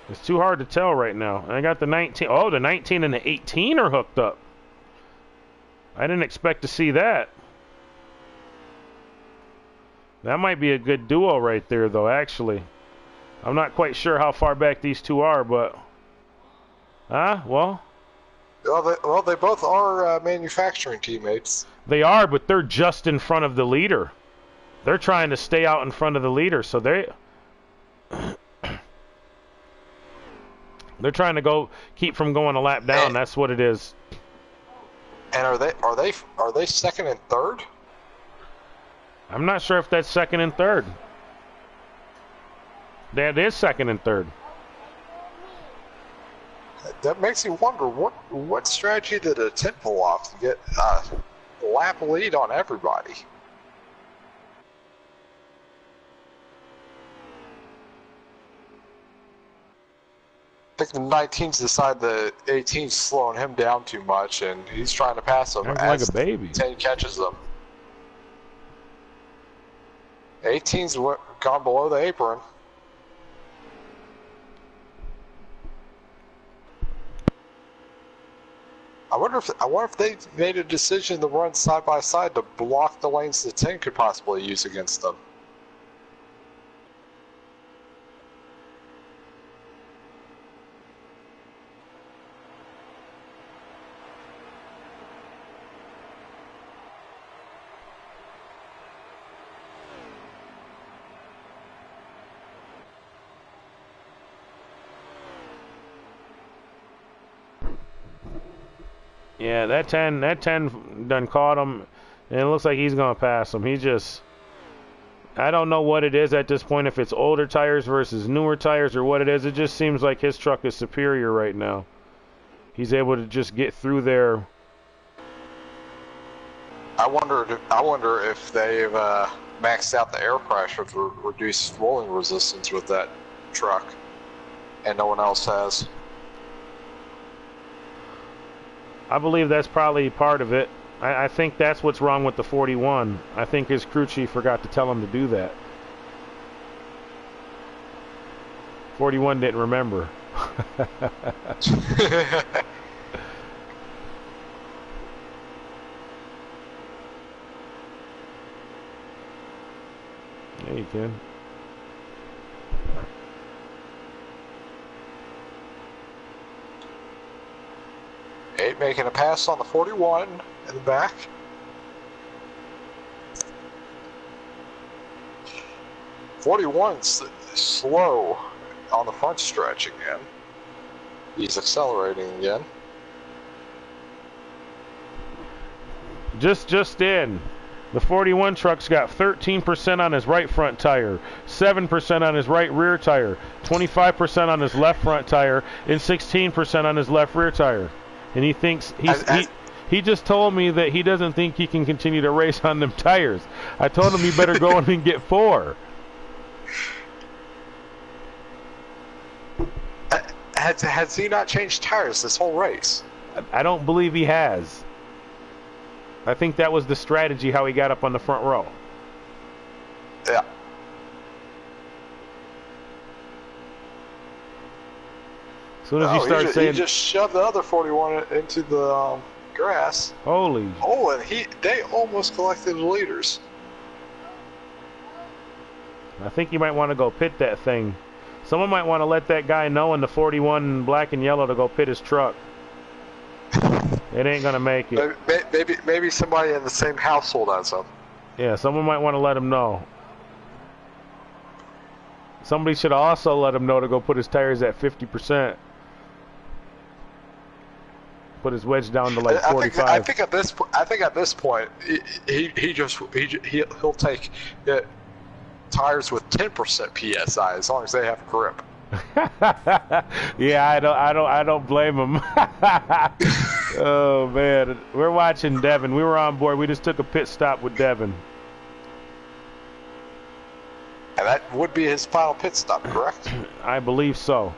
It's too hard to tell right now. I got the 19. Oh, the 19 and the 18 are hooked up. I didn't expect to see that. That might be a good duo right there, though, actually. I'm not quite sure how far back these two are, but... Well,
they both are manufacturing teammates.
They are, but they're just in front of the leader. They're trying to stay out in front of the leader, so they're trying to keep from going a lap down. That's what it is.
And are they second and third?
I'm not sure if that's second and third. That is second and third.
That makes you wonder what strategy did a 10 pull off to get a lap lead on everybody. I think the 19's decided the 18's slowing him down too much, and he's trying to pass him
as like a baby.
10 catches them. 18's gone below the apron. I wonder if they made a decision to run side by side to block the lanes the 10 could possibly use against them.
Yeah, that 10 done caught him, and it looks like he's gonna pass him. I don't know what it is at this point, if it's older tires versus newer tires or what it is. It just seems like his truck is superior right now. He's able to just get through there.
I wonder if they've maxed out the air pressure to reduce rolling resistance with that truck, and no one else has.
I believe that's probably part of it. I think that's what's wrong with the 41. I think his crew chief forgot to tell him to do that. 41 didn't remember. Yeah, you can.
Making a pass on the 41 in the back. '41's slow on the front stretch again. He's accelerating again.
Just in. The 41 truck's got 13% on his right front tire, 7% on his right rear tire, 25% on his left front tire, and 16% on his left rear tire. And he thinks he just told me that he doesn't think he can continue to race on them tires. I told him he better go in and get 4.
Has he not changed tires this whole race?
I don't believe he has. I think that was the strategy how he got up on the front row.
Yeah.
As soon as you start saying,
he just shoved the other 41 into the grass.
Holy!
Oh, and they almost collected the leaders.
I think you might want to go pit that thing. Someone might want to let that guy know in the 41 black and yellow to go pit his truck. It ain't gonna make it.
Maybe somebody in the same household has them.
Yeah, someone might want to let him know. Somebody should also let him know to go put his tires at 50%. Put his wedge down to like 45.
I think at this point, he'll take tires with 10% psi as long as they have grip.
Yeah, I don't blame him. Oh man, we're watching Devin. We were on board. We just took a pit stop with Devin.
And that would be his final pit stop, correct?
I believe so.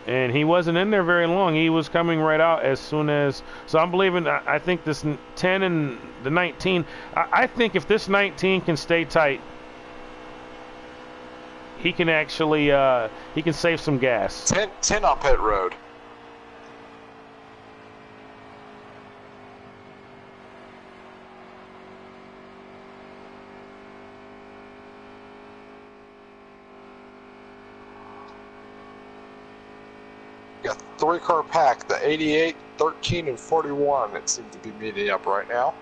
And he wasn't in there very long. He was coming right out as soon as. So I'm believing. I think this 10 and the 19. I think if this 19 can stay tight, he can actually he can save some gas.
10 on pit road. Got 3-car pack, the 88, 13, and 41 that seem to be meeting up right now.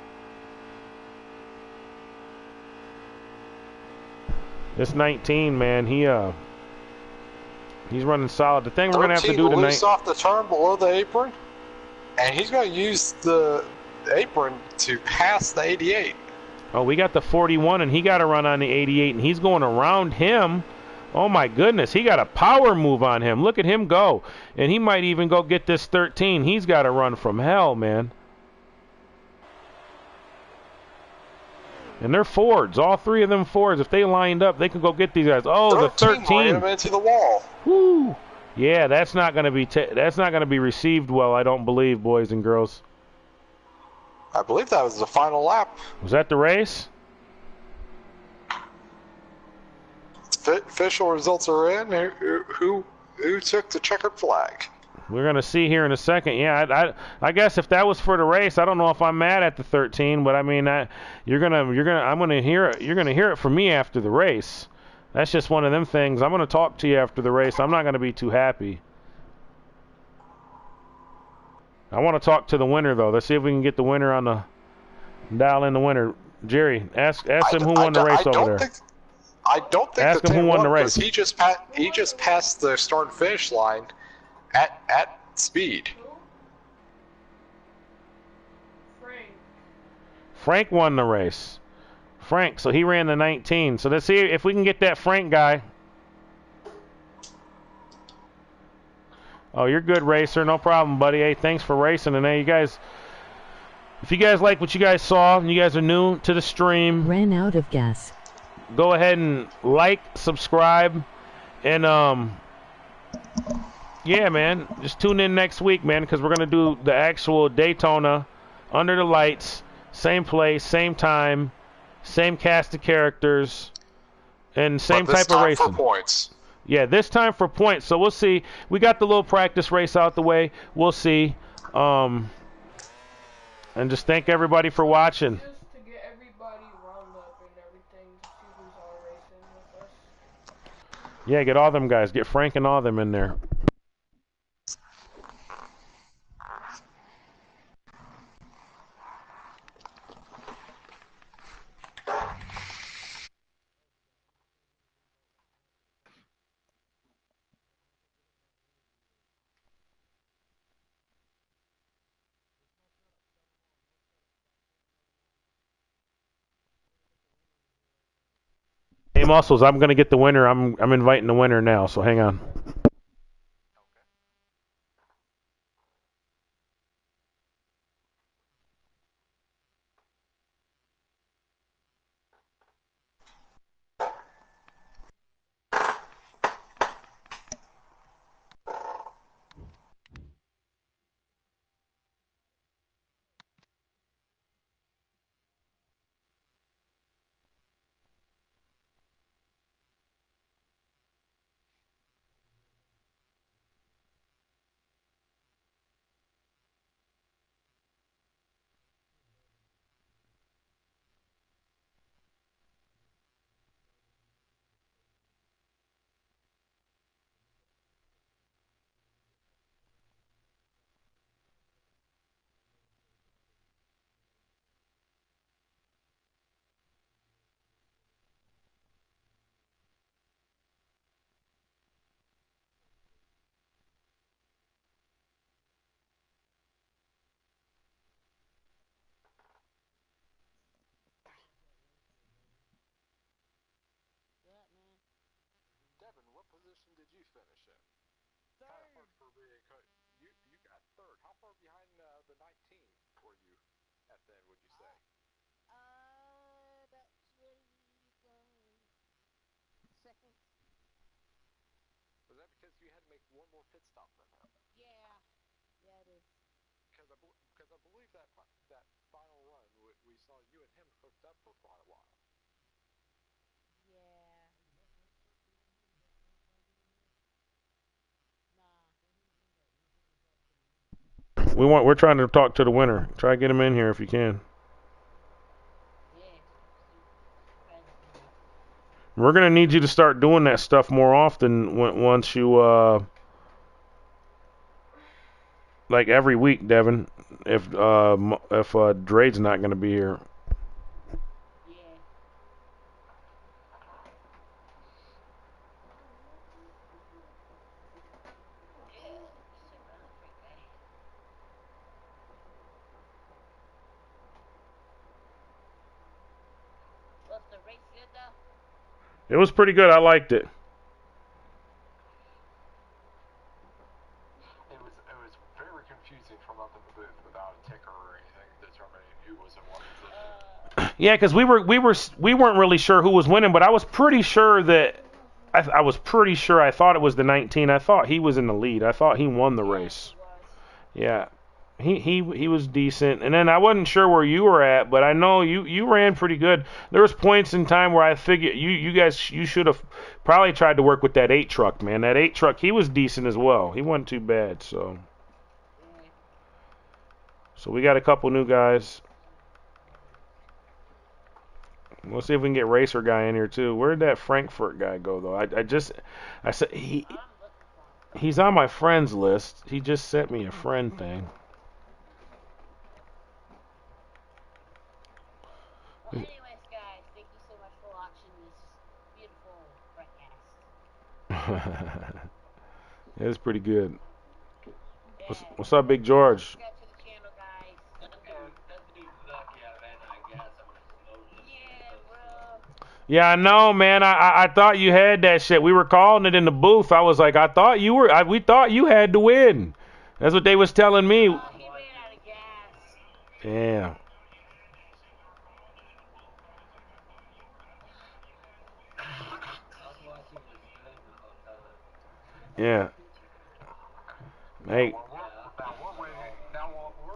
This 19, man, he's running solid. The thing we're gonna have to do tonight.
Loose off the turn below the apron, and he's gonna use the apron to pass the 88.
Oh, we got the 41, and he got to run on the 88, and he's going around him. Oh my goodness, he got a power move on him. Look at him go, and he might even go get this 13. He's got to run from hell, man. And they're Fords, all 3 of them Fords. If they lined up, they could go get these guys. Oh, the 13
ran him into the wall.
Woo! Yeah, that's not going to be received well. I don't believe, boys and girls.
I believe that was the final lap.
Was that the race?
Official results are in. Who took the checkered flag?
We're gonna see here in a second. Yeah, I guess if that was for the race, I don't know if I'm mad at the 13, but I mean, I'm gonna hear it. You're gonna hear it from me after the race. That's just one of them things. I'm gonna talk to you after the race. I'm not gonna be too happy. I want to talk to the winner though. Let's see if we can get the winner on the dial in the winner. Jerry, ask him who won the race over there.
I don't think
ask him who won the race.
He just passed the start and finish line at speed.
Frank won the race. Frank, so he ran the 19. So let's see if we can get that Frank guy. Oh, you're good, racer. No problem, buddy. Hey, thanks for racing. And hey, you guys, if you guys like what you guys saw and you guys are new to the stream,
ran out of gas.
Go ahead and like, subscribe, and yeah, man, just tune in next week, man, because we're gonna do the actual Daytona, under the lights, same place, same time, same cast of characters, and same type of racing.
For points.
Yeah, this time for points. So we'll see. We got the little practice race out the way. We'll see. And just thank everybody for watching. Yeah, get all them guys. Get Frank and all them in there. Muscles, I'm gonna get the winner. I'm inviting the winner now. So hang on.
Yeah, man.
Devin, what position did you finish in? Kind of hard for me. You got third. How far behind the 19 were you at then? Would you say?
About 20 seconds.
Was that because you had to make one more pit stop than him?
Yeah. Yeah, it is.
Because I believe that final run we saw you and him hooked up for quite a while.
Yeah. Nah.
We're trying to talk to the winner. Try to get him in here if you can.
Yeah.
We're gonna need you to start doing that stuff more often once you like every week, Devin. If Drade's not gonna be here.
Yeah. Was the race good though?
It was pretty good. I liked it.
It was very confusing from up in the booth without a ticker or anything determining who was in what position.
Yeah, because we weren't really sure who was winning, but I was pretty sure that I was pretty sure. I thought it was the 19. I thought he was in the lead. I thought he won the race. Yeah, he was decent. And then I wasn't sure where you were at, but I know you ran pretty good. There was points in time where I figured you guys you should have probably tried to work with that 8 truck, man. That 8 truck, he was decent as well. He wasn't too bad. So we got a couple new guys. We'll see if we can get Racer guy in here too. Where'd that Frankfurt guy go though? I said he's on my friends list. He just sent me a friend thing.
Well, anyways, guys, thank you so much for watching this beautiful broadcast.
It was pretty good.
Yeah.
What's up, Big George?
Subscribe to the channel, guys. Yeah, bro.
Yeah, I know, man. I thought you had that shit. We were calling it in the booth. I was like, I thought you were. We thought you had to win. That's what they was telling me.
Oh, he ran out of gas.
Yeah. Yeah. Hey.
We're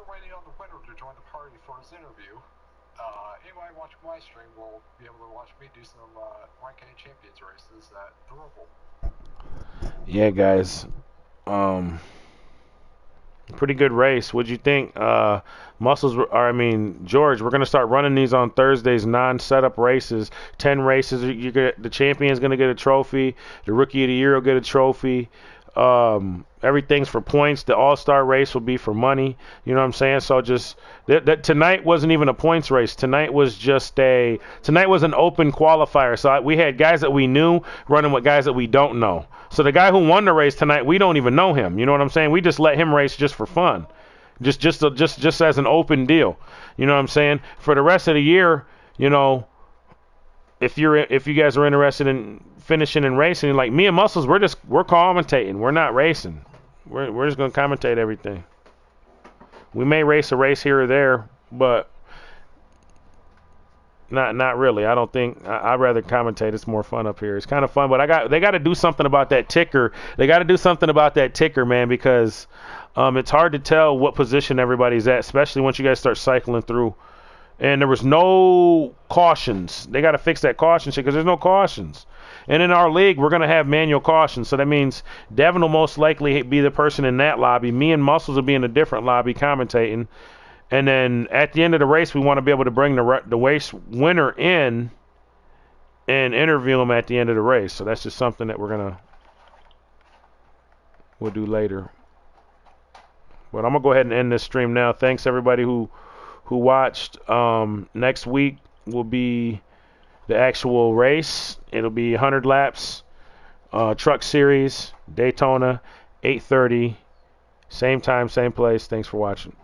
waiting on the winner to join the party for his interview. Anybody watching my stream will be able to watch me do some Rank A Champions races at the Rumble.
Yeah, guys. Pretty good race. What'd you think? George, we're gonna start running these on Thursdays, non-setup races. 10 races. You get the champion's gonna get a trophy. The rookie of the year will get a trophy. Everything's for points. The all-star race will be for money. You know what I'm saying? So just that tonight wasn't even a points race. Tonight was an open qualifier. So we had guys that we knew running with guys that we don't know. So the guy who won the race tonight, we don't even know him. You know what I'm saying? We just let him race just for fun. Just as an open deal. You know what I'm saying? For the rest of the year, you know, if you guys are interested in finishing and racing, like me and Muscles, we're commentating. We're not racing. We're just gonna commentate everything. We may race a race here or there, but not really. I don't think I'd rather commentate. It's more fun up here. It's kind of fun, but they got to do something about that ticker. They got to do something about that ticker, man, because it's hard to tell what position everybody's at, especially once you guys start cycling through. And there was no cautions. They got to fix that caution shit because there's no cautions. And in our league, we're going to have manual cautions. So that means Devin will most likely be the person in that lobby. Me and Muscles will be in a different lobby commentating. And then at the end of the race, we want to be able to bring the race winner in and interview him at the end of the race. So that's just something that we'll do later. But I'm going to go ahead and end this stream now. Thanks, everybody who watched. Next week will be the actual race. It'll be 100 laps, truck series, Daytona, 8:30, same time, same place. Thanks for watching.